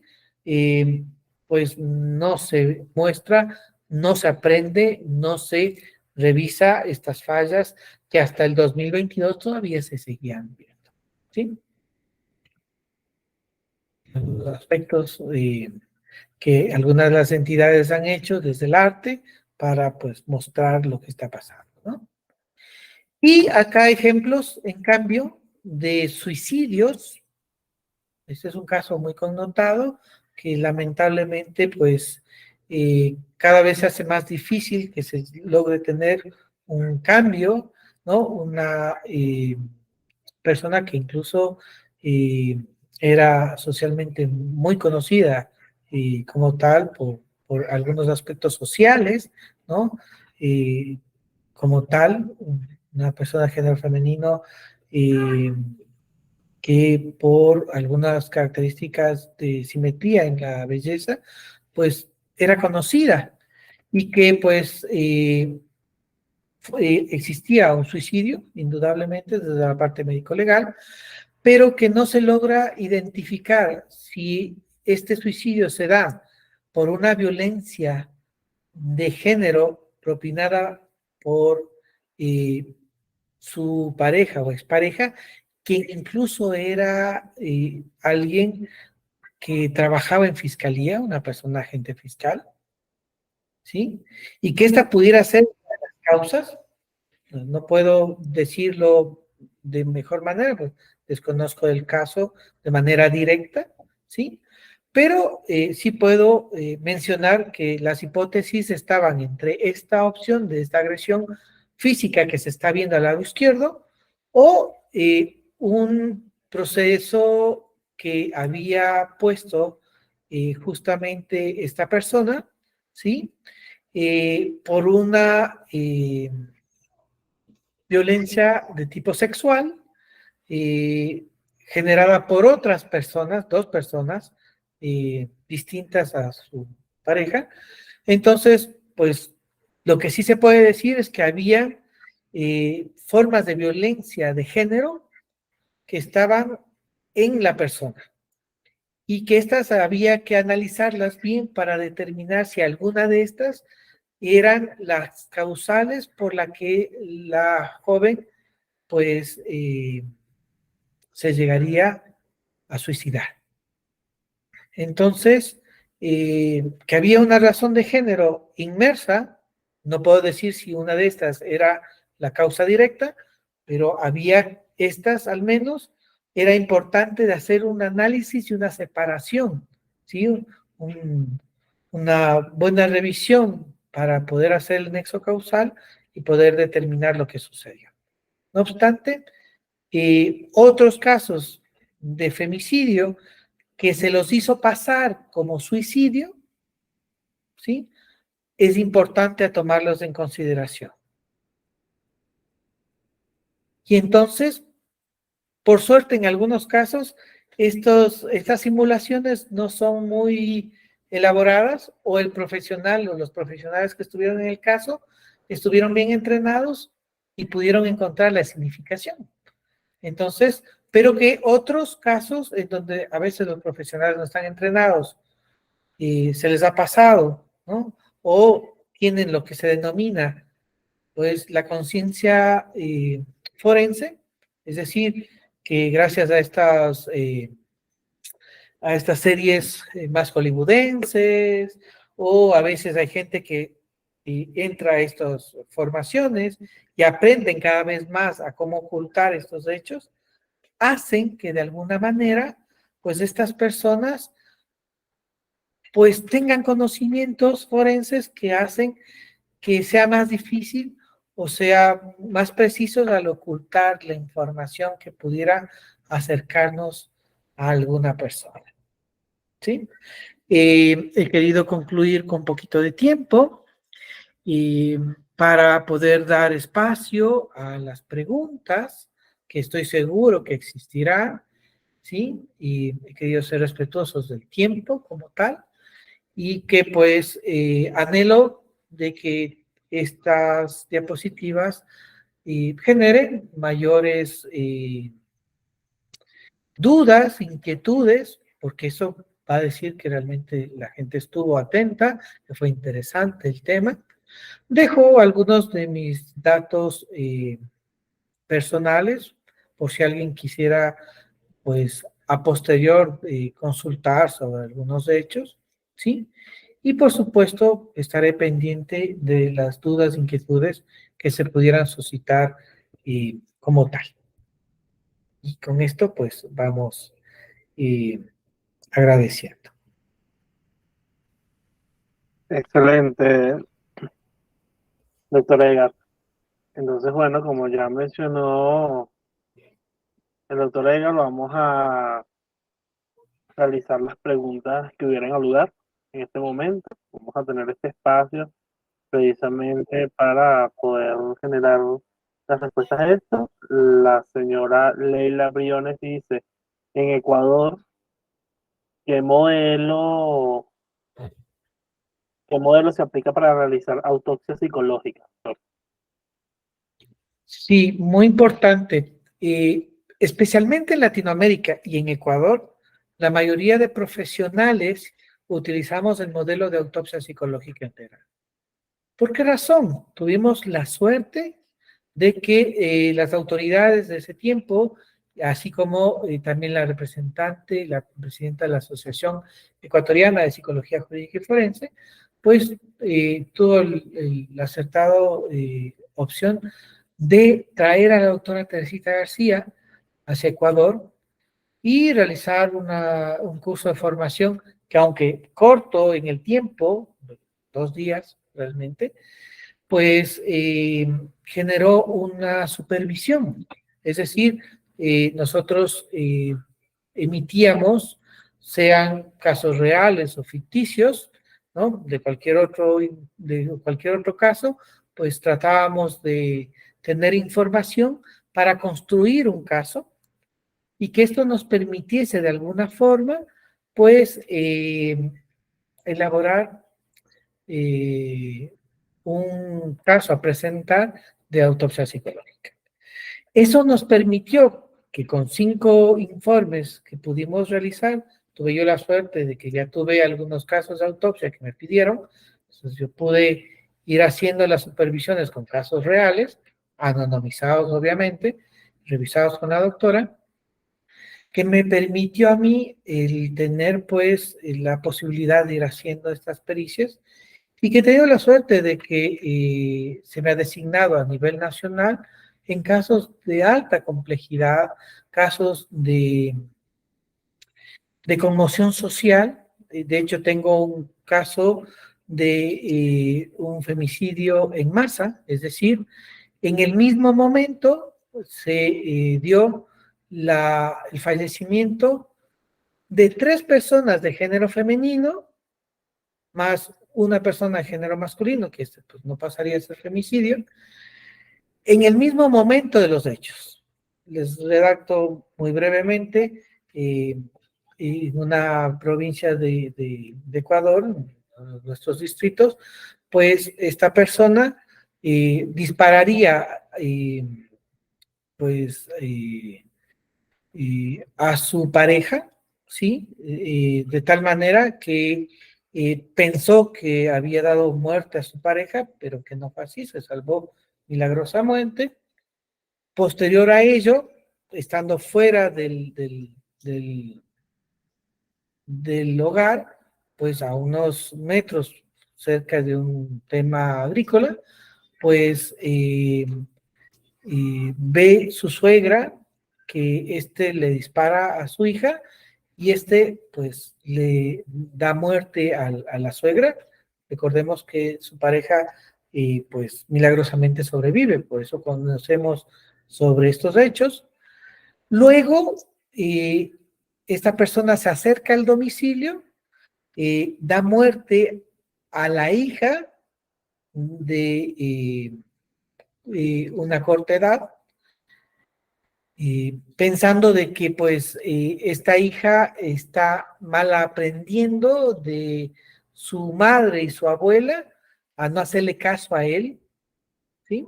S1: pues no se muestra, no se aprende, no se revisa estas fallas que hasta el 2022 todavía se seguían viendo, ¿sí? Los aspectos que algunas de las entidades han hecho desde el arte para, pues, mostrar lo que está pasando, ¿no? Y acá ejemplos, en cambio, de suicidios. Este es un caso muy connotado que lamentablemente, pues, cada vez se hace más difícil que se logre tener un cambio, ¿no? Una persona que incluso era socialmente muy conocida como tal por algunos aspectos sociales, ¿no? Como tal, una persona de género femenino que por algunas características de simetría en la belleza, pues era conocida y que pues existía un suicidio, indudablemente, desde la parte médico-legal, pero que no se logra identificar si este suicidio se da por una violencia de género propinada por su pareja o expareja, que incluso era alguien que trabajaba en fiscalía, una persona agente fiscal, ¿sí? Y que esta pudiera ser una de las causas. No puedo decirlo de mejor manera, pues desconozco el caso de manera directa, ¿sí? Pero sí puedo mencionar que las hipótesis estaban entre esta opción de esta agresión física que se está viendo al lado izquierdo o un proceso que había puesto justamente esta persona, ¿sí? por una violencia de tipo sexual generada por otras personas, dos personas distintas a su pareja. Entonces, pues lo que sí se puede decir es que había formas de violencia de género que estaban en la persona y que estas había que analizarlas bien para determinar si alguna de estas eran las causales por la que la joven pues se llegaría a suicidar. Entonces, que había una razón de género inmersa, no puedo decir si una de estas era la causa directa, pero había estas al menos, era importante de hacer un análisis y una separación, ¿sí? Una buena revisión para poder hacer el nexo causal y poder determinar lo que sucedió. No obstante, otros casos de femicidio que se los hizo pasar como suicidio, ¿sí? Es importante tomarlos en consideración. Y entonces, por suerte, en algunos casos, estas simulaciones no son muy elaboradas o el profesional o los profesionales que estuvieron en el caso estuvieron bien entrenados y pudieron encontrar la significación. Entonces, pero que otros casos en donde a veces los profesionales no están entrenados y se les ha pasado, ¿no? O tienen lo que se denomina, pues, la conciencia forense, es decir, que gracias a estas series más hollywoodenses, o a veces hay gente que entra a estas formaciones y aprenden cada vez más a cómo ocultar estos hechos, hacen que de alguna manera, pues estas personas, pues tengan conocimientos forenses que hacen que sea más difícil o sea más precisos al ocultar la información que pudiera acercarnos a alguna persona. ¿Sí? He querido concluir con un poquito de tiempo para poder dar espacio a las preguntas que estoy seguro que existirán, ¿sí? Y he querido ser respetuosos del tiempo como tal y que pues anhelo de que estas diapositivas generen mayores dudas, inquietudes, porque eso va a decir que realmente la gente estuvo atenta, que fue interesante el tema. Dejo algunos de mis datos personales, por si alguien quisiera, pues, a posterior consultar sobre algunos hechos, ¿sí? Y por supuesto, estaré pendiente de las dudas, inquietudes que se pudieran suscitar como tal. Y con esto, pues, vamos agradeciendo.
S3: Excelente, doctor Edgar. Entonces, bueno, como ya mencionó el doctor Edgar, vamos a realizar las preguntas que hubieran al lugar en este momento. Vamos a tener este espacio precisamente para poder generar las respuestas a esto. La señora Leila Briones dice, en Ecuador, ¿qué modelo se aplica para realizar autopsia psicológica?
S1: Sí, muy importante. Especialmente en Latinoamérica y en Ecuador, la mayoría de profesionales utilizamos el modelo de autopsia psicológica integral. ¿Por qué razón? Tuvimos la suerte de que las autoridades de ese tiempo, así como también la representante, la presidenta de la Asociación Ecuatoriana de Psicología Jurídica y Forense, pues tuvo la acertada opción de traer a la doctora Teresita García hacia Ecuador y realizar un curso de formación que, aunque corto en el tiempo, 2 días realmente, pues generó una supervisión. Es decir, nosotros emitíamos, sean casos reales o ficticios, ¿no? De cualquier otro caso, pues tratábamos de tener información para construir un caso y que esto nos permitiese de alguna forma, pues, elaborar un caso a presentar de autopsia psicológica. Eso nos permitió que con 5 informes que pudimos realizar, tuve yo la suerte de que ya tuve algunos casos de autopsia que me pidieron, entonces yo pude ir haciendo las supervisiones con casos reales, anonimizados obviamente, revisados con la doctora, que me permitió a mí el tener pues la posibilidad de ir haciendo estas pericias y que he tenido la suerte de que se me ha designado a nivel nacional en casos de alta complejidad, casos de conmoción social. De hecho, tengo un caso de un femicidio en masa, es decir, en el mismo momento se dio el fallecimiento de 3 personas de género femenino, más una persona de género masculino, que pues, no pasaría a ser femicidio, en el mismo momento de los hechos. Les redacto muy brevemente, en una provincia de Ecuador, nuestros distritos, pues esta persona dispararía pues a su pareja, ¿sí? De tal manera que pensó que había dado muerte a su pareja, pero que no fue así, se salvó milagrosamente. Posterior a ello, estando fuera del hogar, pues a unos metros cerca de un tema agrícola, pues ve su suegra que le dispara a su hija y pues le da muerte a la suegra. Recordemos que su pareja pues milagrosamente sobrevive, por eso conocemos sobre estos hechos. Luego, esta persona se acerca al domicilio, da muerte a la hija de una corta edad, pensando de que pues esta hija está mal aprendiendo de su madre y su abuela a no hacerle caso a él, ¿sí?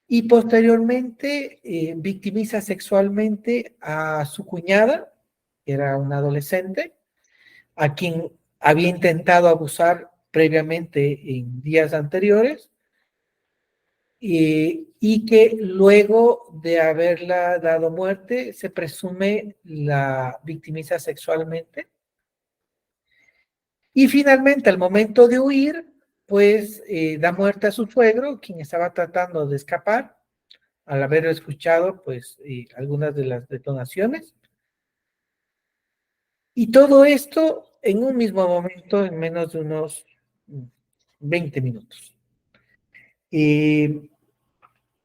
S1: Y posteriormente victimiza sexualmente a su cuñada, que era una adolescente, a quien había intentado abusar previamente en días anteriores, y que luego de haberla dado muerte, se presume la victimiza sexualmente. Y finalmente, al momento de huir, pues da muerte a su suegro, quien estaba tratando de escapar, al haber escuchado pues algunas de las detonaciones. Y todo esto en un mismo momento, en menos de unos 20 minutos.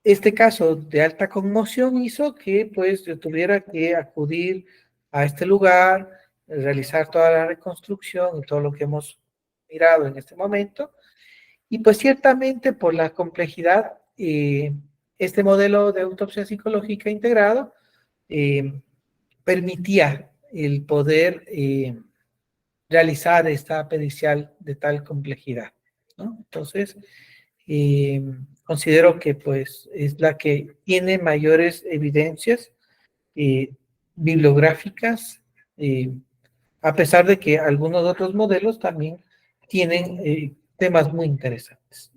S1: Este caso de alta conmoción hizo que pues yo tuviera que acudir a este lugar, realizar toda la reconstrucción y todo lo que hemos mirado en este momento. Y pues ciertamente por la complejidad, este modelo de autopsia psicológica integrado permitía el poder realizar esta pericial de tal complejidad, ¿no? Entonces, considero que pues es la que tiene mayores evidencias bibliográficas, a pesar de que algunos otros modelos también tienen temas muy interesantes.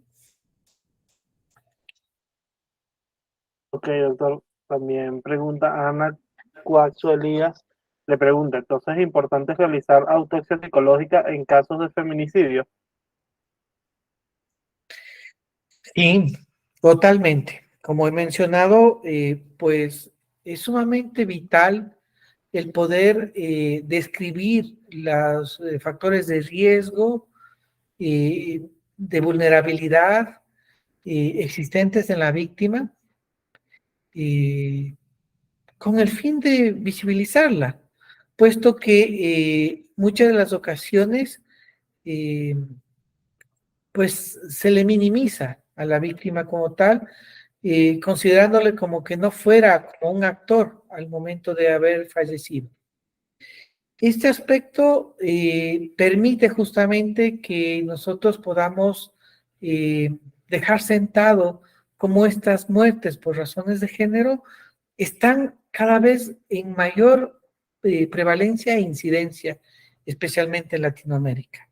S3: Ok, doctor. También pregunta Ana Cuacho Elías. Le pregunta, entonces es importante realizar autopsia psicológica en casos de feminicidio.
S1: Sí, totalmente. Como he mencionado, pues es sumamente vital el poder describir los factores de riesgo, de vulnerabilidad existentes en la víctima, con el fin de visibilizarla, puesto que muchas de las ocasiones pues se le minimiza a la víctima como tal, considerándole como que no fuera como un actor al momento de haber fallecido. Este aspecto permite justamente que nosotros podamos dejar sentado cómo estas muertes por razones de género están cada vez en mayor prevalencia e incidencia, especialmente en Latinoamérica.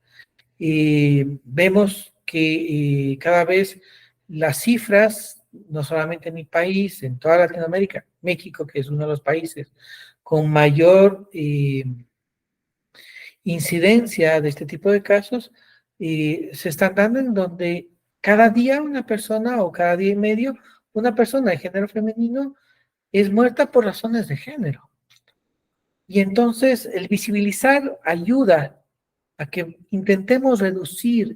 S1: Vemos que cada vez las cifras, no solamente en mi país, en toda Latinoamérica, México, que es uno de los países con mayor incidencia de este tipo de casos, se están dando en donde cada día una persona o cada día y medio una persona de género femenino es muerta por razones de género. Y entonces el visibilizar ayuda a que intentemos reducir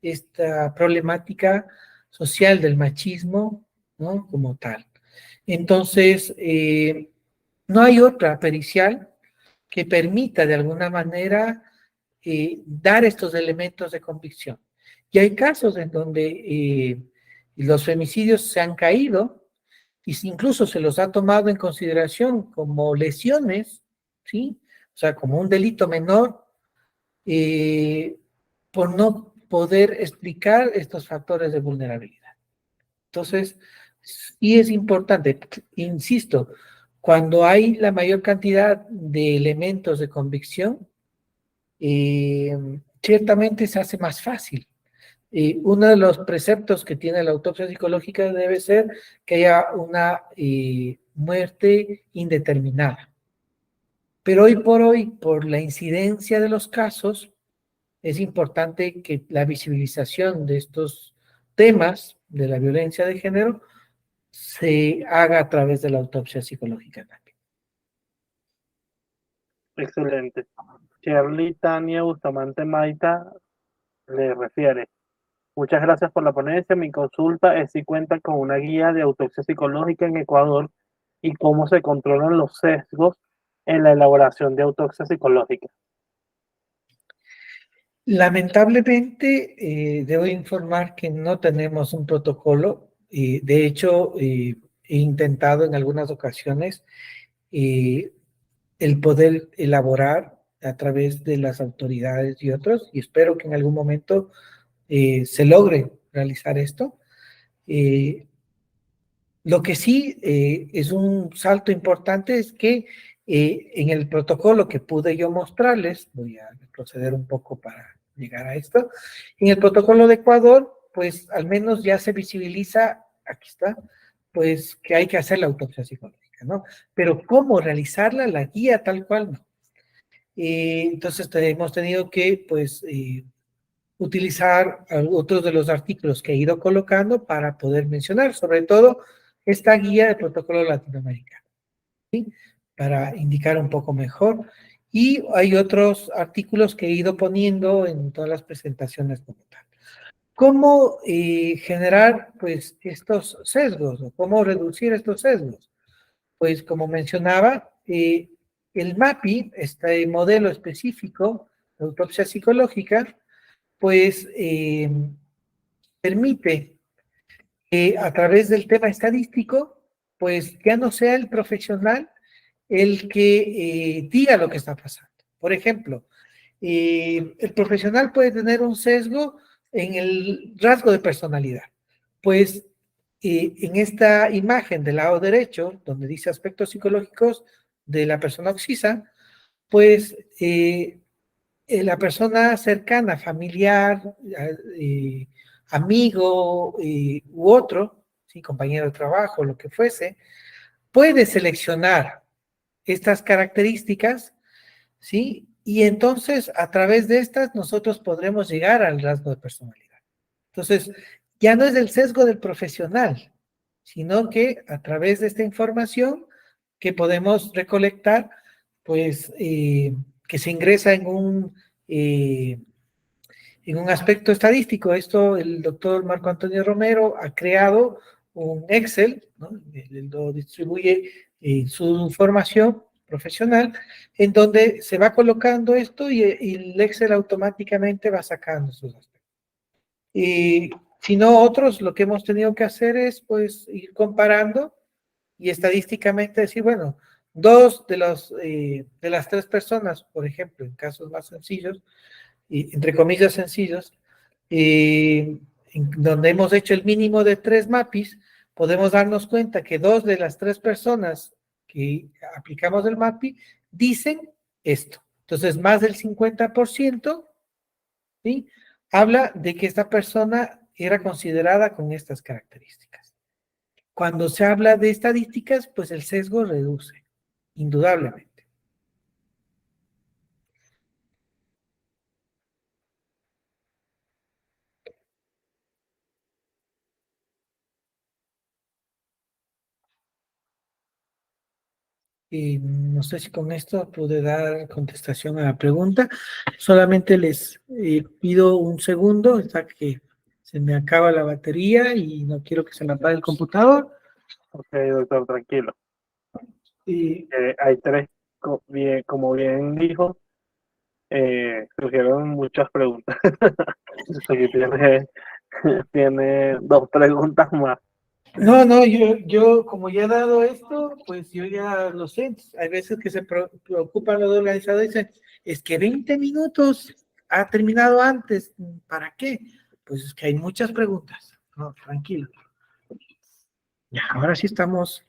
S1: esta problemática social del machismo, ¿no? Como tal. Entonces, no hay otra pericial que permita de alguna manera dar estos elementos de convicción. Y hay casos en donde los femicidios se han caído y incluso se los ha tomado en consideración como lesiones, ¿sí? O sea, como un delito menor, por no poder explicar estos factores de vulnerabilidad. Entonces, sí es importante, insisto, cuando hay la mayor cantidad de elementos de convicción, ciertamente se hace más fácil. Uno de los preceptos que tiene la autopsia psicológica debe ser que haya una muerte indeterminada. Pero hoy por hoy, por la incidencia de los casos, es importante que la visibilización de estos temas de la violencia de género se haga a través de la autopsia psicológica también.
S3: Excelente. Shirley Tania Bustamante Maita le refiere: muchas gracias por la ponencia. Mi consulta es si cuenta con una guía de autopsia psicológica en Ecuador y cómo se controlan los sesgos en la elaboración de autopsia psicológica.
S1: Lamentablemente, debo informar que no tenemos un protocolo. De hecho, he intentado en algunas ocasiones el poder elaborar a través de las autoridades y otros, y espero que en algún momento se logre realizar esto. Lo que sí es un salto importante es que en el protocolo que pude yo mostrarles, voy a proceder un poco para llegar a esto, en el protocolo de Ecuador, pues al menos ya se visibiliza, aquí está, pues que hay que hacer la autopsia psicológica, ¿no? Pero cómo realizarla, la guía tal cual, no. Entonces hemos tenido que, pues, utilizar otros de los artículos que he ido colocando para poder mencionar, sobre todo esta guía de protocolo latinoamericano, ¿sí? Para indicar un poco mejor. Y hay otros artículos que he ido poniendo en todas las presentaciones como tal. ¿Cómo generar, pues, estos sesgos o cómo reducir estos sesgos? Pues, como mencionaba, el MAPI, este modelo específico de autopsia psicológica, pues permite que a través del tema estadístico, pues ya no sea el profesional el que diga lo que está pasando. Por ejemplo, el profesional puede tener un sesgo en el rasgo de personalidad. Pues en esta imagen del lado derecho, donde dice aspectos psicológicos de la persona occisa, pues la persona cercana, familiar, amigo u otro, ¿sí? Compañero de trabajo, lo que fuese, puede seleccionar estas características, ¿sí? Y entonces a través de estas nosotros podremos llegar al rasgo de personalidad. Entonces, ya no es el sesgo del profesional, sino que a través de esta información que podemos recolectar, pues que se ingresa en un aspecto estadístico. Esto el doctor Marco Antonio Romero ha creado un Excel, ¿no? Lo distribuye su información profesional, en donde se va colocando esto y el Excel automáticamente va sacando sus aspectos. Y si no, otros lo que hemos tenido que hacer es pues ir comparando y estadísticamente decir, bueno, dos de las tres personas, por ejemplo, en casos más sencillos, y entre comillas sencillos, en donde hemos hecho el mínimo de 3 MAPIs, podemos darnos cuenta que dos de las tres personas que aplicamos el MAPI dicen esto. Entonces, más del 50%, ¿sí?, habla de que esta persona era considerada con estas características. Cuando se habla de estadísticas, pues el sesgo reduce, indudablemente. Y no sé si con esto pude dar contestación a la pregunta. Solamente les pido un segundo hasta que se me acaba la batería y no quiero que se me apague el computador.
S3: Ok, doctor, tranquilo.
S1: Y
S3: Hay tres, como bien dijo, surgieron muchas preguntas. Aquí tiene dos preguntas más.
S1: no, yo como ya he dado esto, pues yo ya lo sé. Hay veces que se preocupan los organizadores y dicen, es que 20 minutos ha terminado antes. ¿Para qué? Pues es que hay muchas preguntas. No, tranquilo. Ya, ahora sí estamos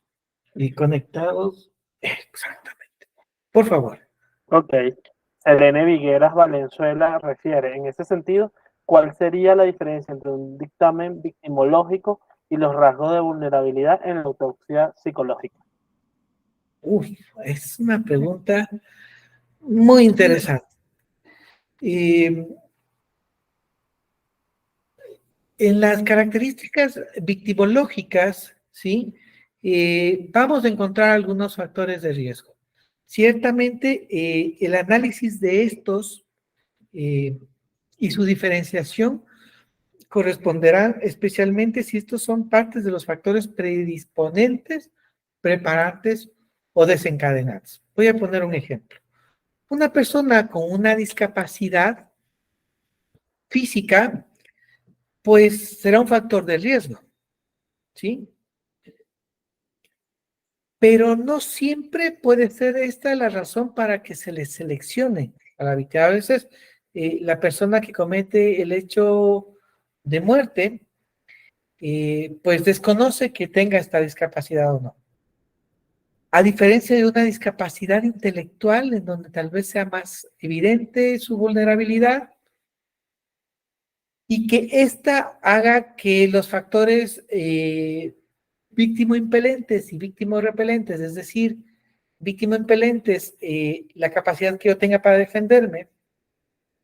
S1: conectados. Exactamente. Por favor.
S3: Ok. Selene Vigueras Valenzuela refiere, en ese sentido, ¿cuál sería la diferencia entre un dictamen victimológico y los rasgos de vulnerabilidad en la autopsia psicológica?
S1: Uy, es una pregunta muy interesante. En las características victimológicas, ¿sí? Vamos a encontrar algunos factores de riesgo. Ciertamente, el análisis de estos y su diferenciación corresponderán especialmente si estos son partes de los factores predisponentes, preparantes o desencadenantes. Voy a poner un ejemplo. Una persona con una discapacidad física, pues será un factor de riesgo, ¿sí? Pero no siempre puede ser esta la razón para que se le seleccione a la víctima. A veces la persona que comete el hecho de muerte, pues desconoce que tenga esta discapacidad o no. A diferencia de una discapacidad intelectual, en donde tal vez sea más evidente su vulnerabilidad, y que ésta haga que los factores víctimo-impelentes y víctimo-repelentes, es decir, víctimo-impelentes, la capacidad que yo tenga para defenderme,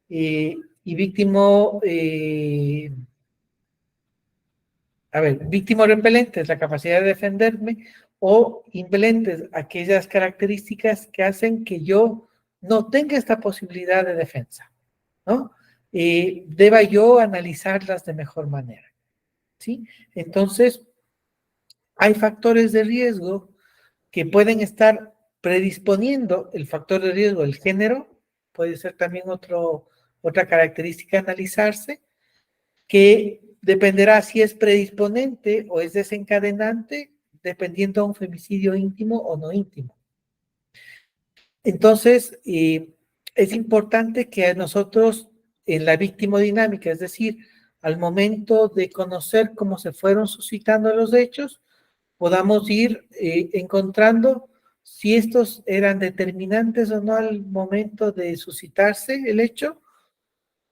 S1: y víctimo-repelentes, la capacidad de defenderme, o impelentes, aquellas características que hacen que yo no tenga esta posibilidad de defensa, ¿no? Deba yo analizarlas de mejor manera, ¿sí? Entonces, hay factores de riesgo que pueden estar predisponiendo el factor de riesgo, el género, puede ser también otra característica a analizarse, que dependerá si es predisponente o es desencadenante, dependiendo de un femicidio íntimo o no íntimo. Entonces, es importante que nosotros en la victimodinámica, es decir, al momento de conocer cómo se fueron suscitando los hechos, podamos ir encontrando si estos eran determinantes o no al momento de suscitarse el hecho,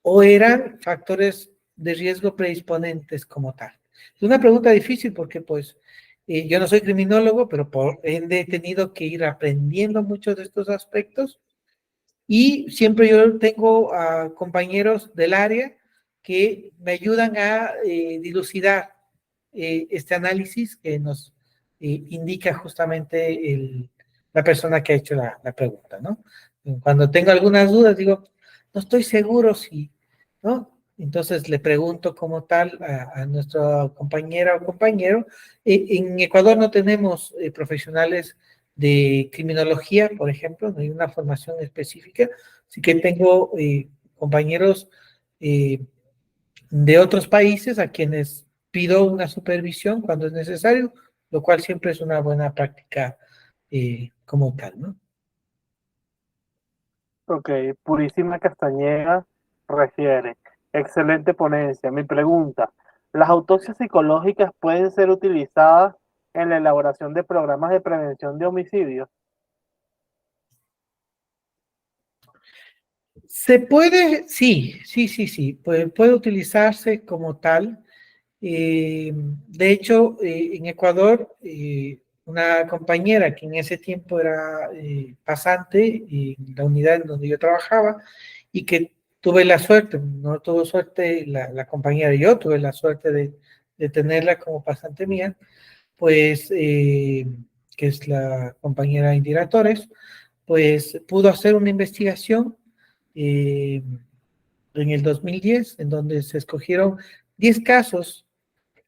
S1: o eran factores de riesgo predisponentes como tal. Es una pregunta difícil porque pues yo no soy criminólogo, pero he tenido que ir aprendiendo muchos de estos aspectos, y siempre yo tengo a compañeros del área que me ayudan a dilucidar este análisis que nos indica justamente la persona que ha hecho la pregunta, ¿no? Cuando tengo algunas dudas, digo, no estoy seguro si, ¿no? Entonces le pregunto como tal a nuestra compañera o compañero. En Ecuador no tenemos profesionales de criminología, por ejemplo, no hay una formación específica, así que tengo compañeros de otros países a quienes pido una supervisión cuando es necesario, lo cual siempre es una buena práctica como tal, ¿no?
S3: Ok, Purísima Castañeda refiere, excelente ponencia. Mi pregunta, ¿las autopsias psicológicas pueden ser utilizadas en la elaboración de programas de prevención de homicidios?
S1: Se puede, sí, puede utilizarse como tal. De hecho, en Ecuador, una compañera que en ese tiempo era pasante en la unidad en donde yo trabajaba y que tuve la suerte, no tuvo suerte la compañera, yo tuve la suerte de tenerla como pasante mía, pues, que es la compañera Indira Torres, pues pudo hacer una investigación eh, en el 2010, en donde se escogieron 10 casos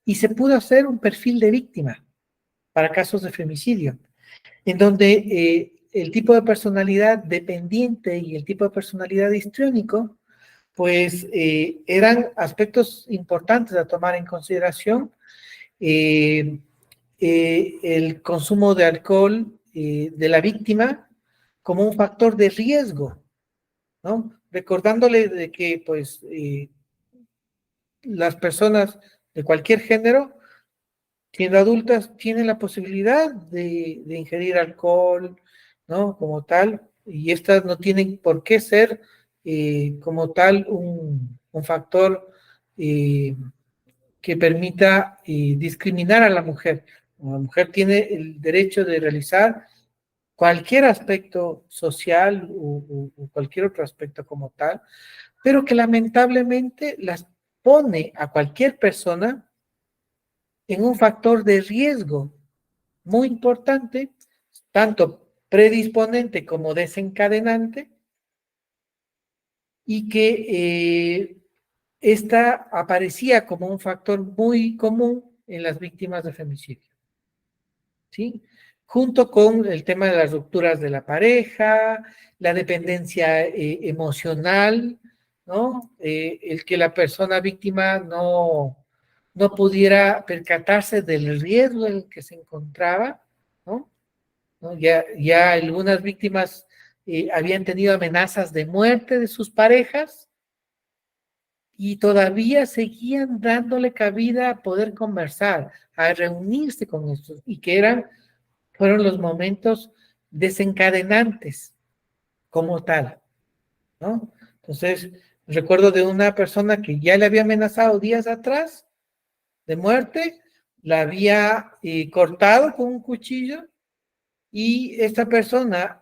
S1: y se pudo hacer un perfil de víctima para casos de femicidio, en donde el tipo de personalidad dependiente y el tipo de personalidad histriónico, pues eran aspectos importantes a tomar en consideración. Eh, el consumo de alcohol de la víctima como un factor de riesgo, ¿no? Recordándole de que, pues, las personas de cualquier género, siendo adultas, tienen la posibilidad de ingerir alcohol, ¿no? Como tal, y estas no tienen por qué ser como tal un factor que permita discriminar a la mujer. La mujer tiene el derecho de realizar cualquier aspecto social o cualquier otro aspecto como tal, pero que lamentablemente las pone a cualquier persona en un factor de riesgo muy importante, tanto predisponente como desencadenante, y que esta aparecía como un factor muy común en las víctimas de femicidio, ¿sí? Junto con el tema de las rupturas de la pareja, la dependencia emocional, ¿no? El que la persona víctima no pudiera percatarse del riesgo en el que se encontraba, ¿no? ¿No? Ya algunas víctimas habían tenido amenazas de muerte de sus parejas y todavía seguían dándole cabida a poder conversar, a reunirse con estos, y que fueron los momentos desencadenantes como tal, ¿no? Entonces, recuerdo de una persona que ya le había amenazado días atrás de muerte, la había cortado con un cuchillo, y esta persona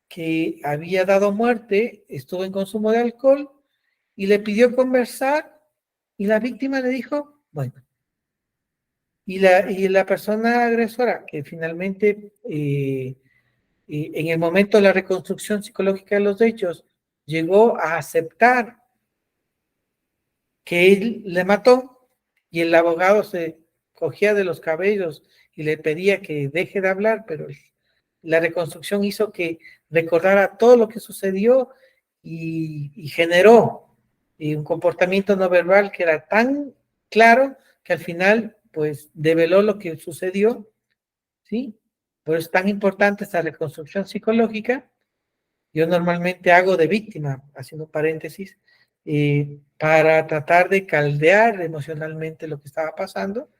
S1: que había dado muerte estuvo en consumo de alcohol y le pidió conversar, y la víctima le dijo, bueno, y la persona agresora que finalmente en el momento de la reconstrucción psicológica de los hechos llegó a aceptar que él le mató, y el abogado se cogía de los cabellos y le pedía que deje de hablar, pero la reconstrucción hizo que recordara todo lo que sucedió y generó un comportamiento no verbal que era tan claro que al final pues develó lo que sucedió, ¿sí? Por eso es tan importante esta reconstrucción psicológica. Yo normalmente hago de víctima, haciendo paréntesis, para tratar de caldear emocionalmente lo que estaba pasando.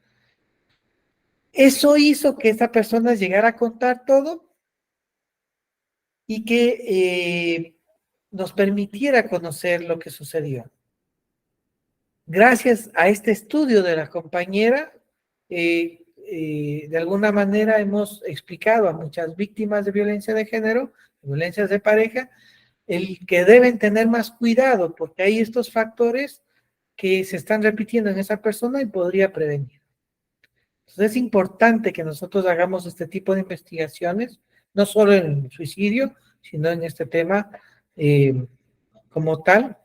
S1: Eso hizo que esta persona llegara a contar todo y que nos permitiera conocer lo que sucedió. Gracias a este estudio de la compañera, de alguna manera hemos explicado a muchas víctimas de violencia de género, de violencias de pareja, el que deben tener más cuidado porque hay estos factores que se están repitiendo en esa persona y podría prevenir. Entonces es importante que nosotros hagamos este tipo de investigaciones, no solo en el suicidio, sino en este tema como tal,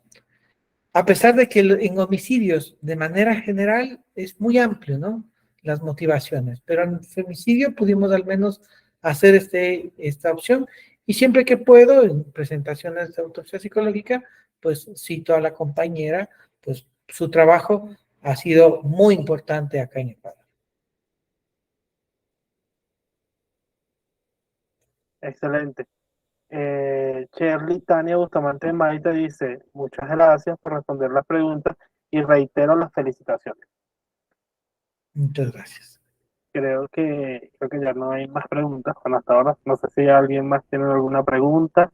S1: a pesar de que en homicidios de manera general es muy amplio, ¿no? Las motivaciones, pero en femicidio pudimos al menos hacer esta opción. Y siempre que puedo, en presentaciones de autopsia psicológica, pues cito a la compañera, pues su trabajo ha sido muy importante acá en Ecuador.
S3: Excelente. Shirley Tania Bustamante Maite dice, muchas gracias por responder las preguntas y reitero las felicitaciones.
S1: Muchas gracias.
S3: Creo que ya no hay más preguntas. Bueno, hasta ahora no sé si alguien más tiene alguna pregunta.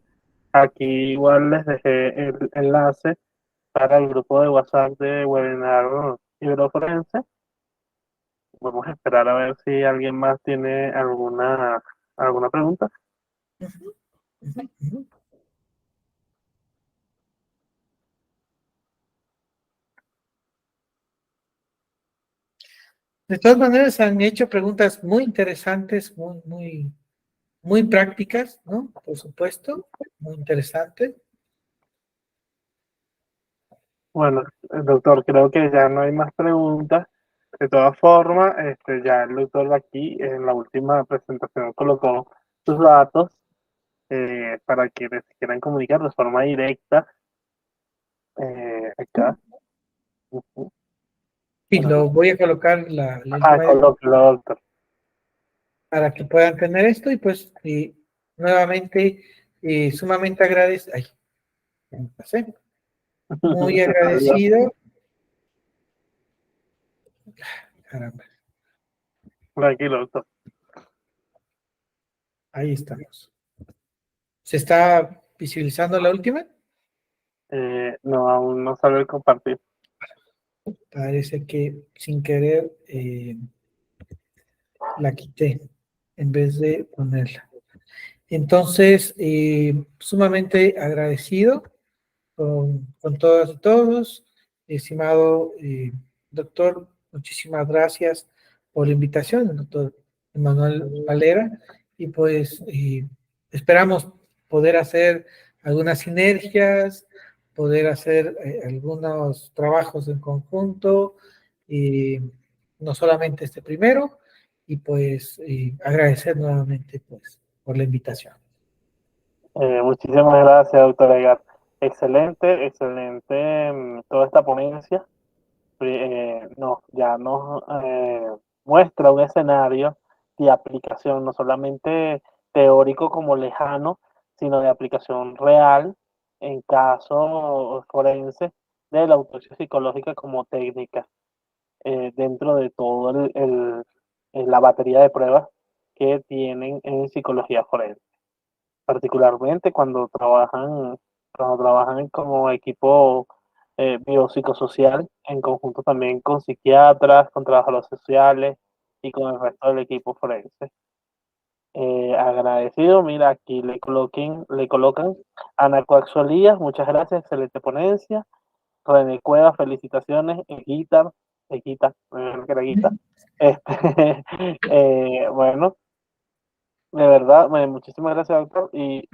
S3: Aquí igual les dejé el enlace para el grupo de WhatsApp de webinar Ibroforense. Vamos a esperar a ver si alguien más tiene alguna pregunta.
S1: Ujú, ujú, ujú. De todas maneras, han hecho preguntas muy interesantes, muy prácticas, ¿no? Por supuesto, muy interesante.
S3: Bueno, doctor, creo que ya no hay más preguntas. De todas formas, ya el doctor aquí en la última presentación colocó sus datos para quienes quieran comunicar de forma directa acá. Ujú.
S1: Y lo voy a colocar la última
S3: Colóquelo, doctor.
S1: para que puedan tener esto y pues nuevamente sumamente agradecido. Ay, ya me pasé. Muy agradecido. Caramba,
S3: Tranquilo, doctor.
S1: ahí estamos. ¿Se está visualizando la última?
S3: No, aún no sale el compartir.
S1: Parece que sin querer la quité en vez de ponerla. Entonces, sumamente agradecido con todas y todos. Estimado doctor, muchísimas gracias por la invitación, el doctor Emanuel Valera, y pues esperamos poder hacer algunas sinergias, poder hacer algunos trabajos en conjunto, y no solamente este primero, y pues agradecer nuevamente pues por la invitación.
S3: Muchísimas gracias, doctor Edgar. Excelente, excelente toda esta ponencia. Ya nos muestra un escenario de aplicación, no solamente teórico como lejano, sino de aplicación real en caso forense de la autopsia psicológica como técnica dentro de todo la batería de pruebas que tienen en psicología forense, particularmente cuando trabajan como equipo biopsicosocial, en conjunto también con psiquiatras, con trabajadores sociales y con el resto del equipo forense. Agradecido, mira, aquí le colocan Ana Coaxolías, muchas gracias, excelente ponencia. René Cuevas, felicitaciones, Eguita, que era Eguita. Bueno, de verdad, muchísimas gracias, doctor, y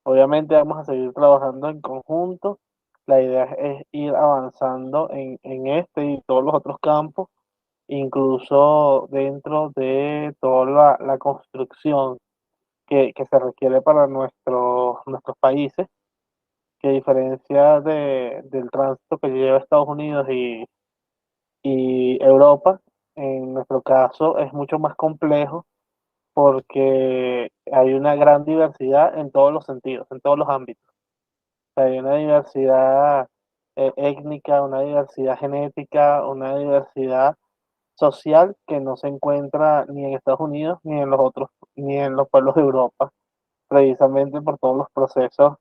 S3: obviamente vamos a seguir trabajando en conjunto. La idea es ir avanzando en este y todos los otros campos, incluso dentro de toda la construcción que se requiere para nuestros países, que a diferencia del tránsito que lleva Estados Unidos y Europa, en nuestro caso es mucho más complejo porque hay una gran diversidad en todos los sentidos, en todos los ámbitos. Hay una diversidad étnica, una diversidad genética, una diversidad social que no se encuentra ni en Estados Unidos ni en los otros, ni en los pueblos de Europa, precisamente por todos los procesos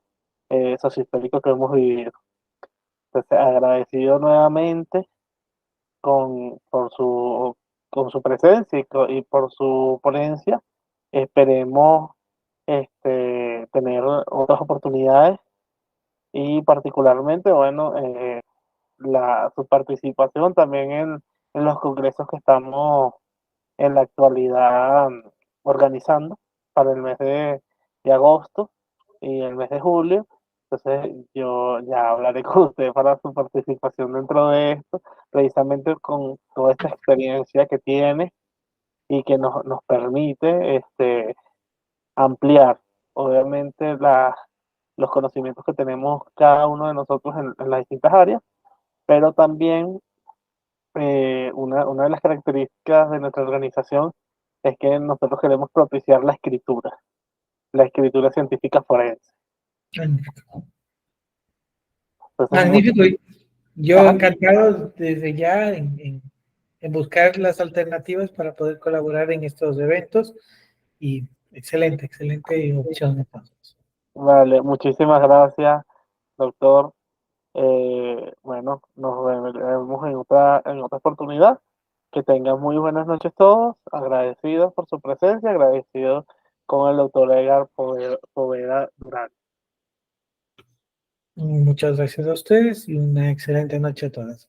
S3: sociohistóricos que hemos vivido. Entonces, agradecido nuevamente por su presencia y por su ponencia. Esperemos tener otras oportunidades y particularmente, bueno, su participación también en los congresos que estamos en la actualidad organizando para el mes de agosto y el mes de julio. Entonces yo ya hablaré con usted para su participación dentro de esto, precisamente con toda esta experiencia que tiene y que nos permite ampliar, obviamente, los conocimientos que tenemos cada uno de nosotros en las distintas áreas, pero también una de las características de nuestra organización es que nosotros queremos propiciar la escritura científica forense.
S1: Magnífico.
S3: Entonces,
S1: Magnífico. Yo
S3: ajá,
S1: encantado desde ya en buscar las alternativas para poder colaborar en estos eventos y excelente, excelente opción entonces.
S3: vale, muchísimas gracias, doctor. Bueno, nos vemos en otra oportunidad. Que tengan muy buenas noches todos. Agradecidos por su presencia, agradecidos con el doctor Edgar Poveda Durán.
S1: Muchas gracias a ustedes y una excelente noche a todas.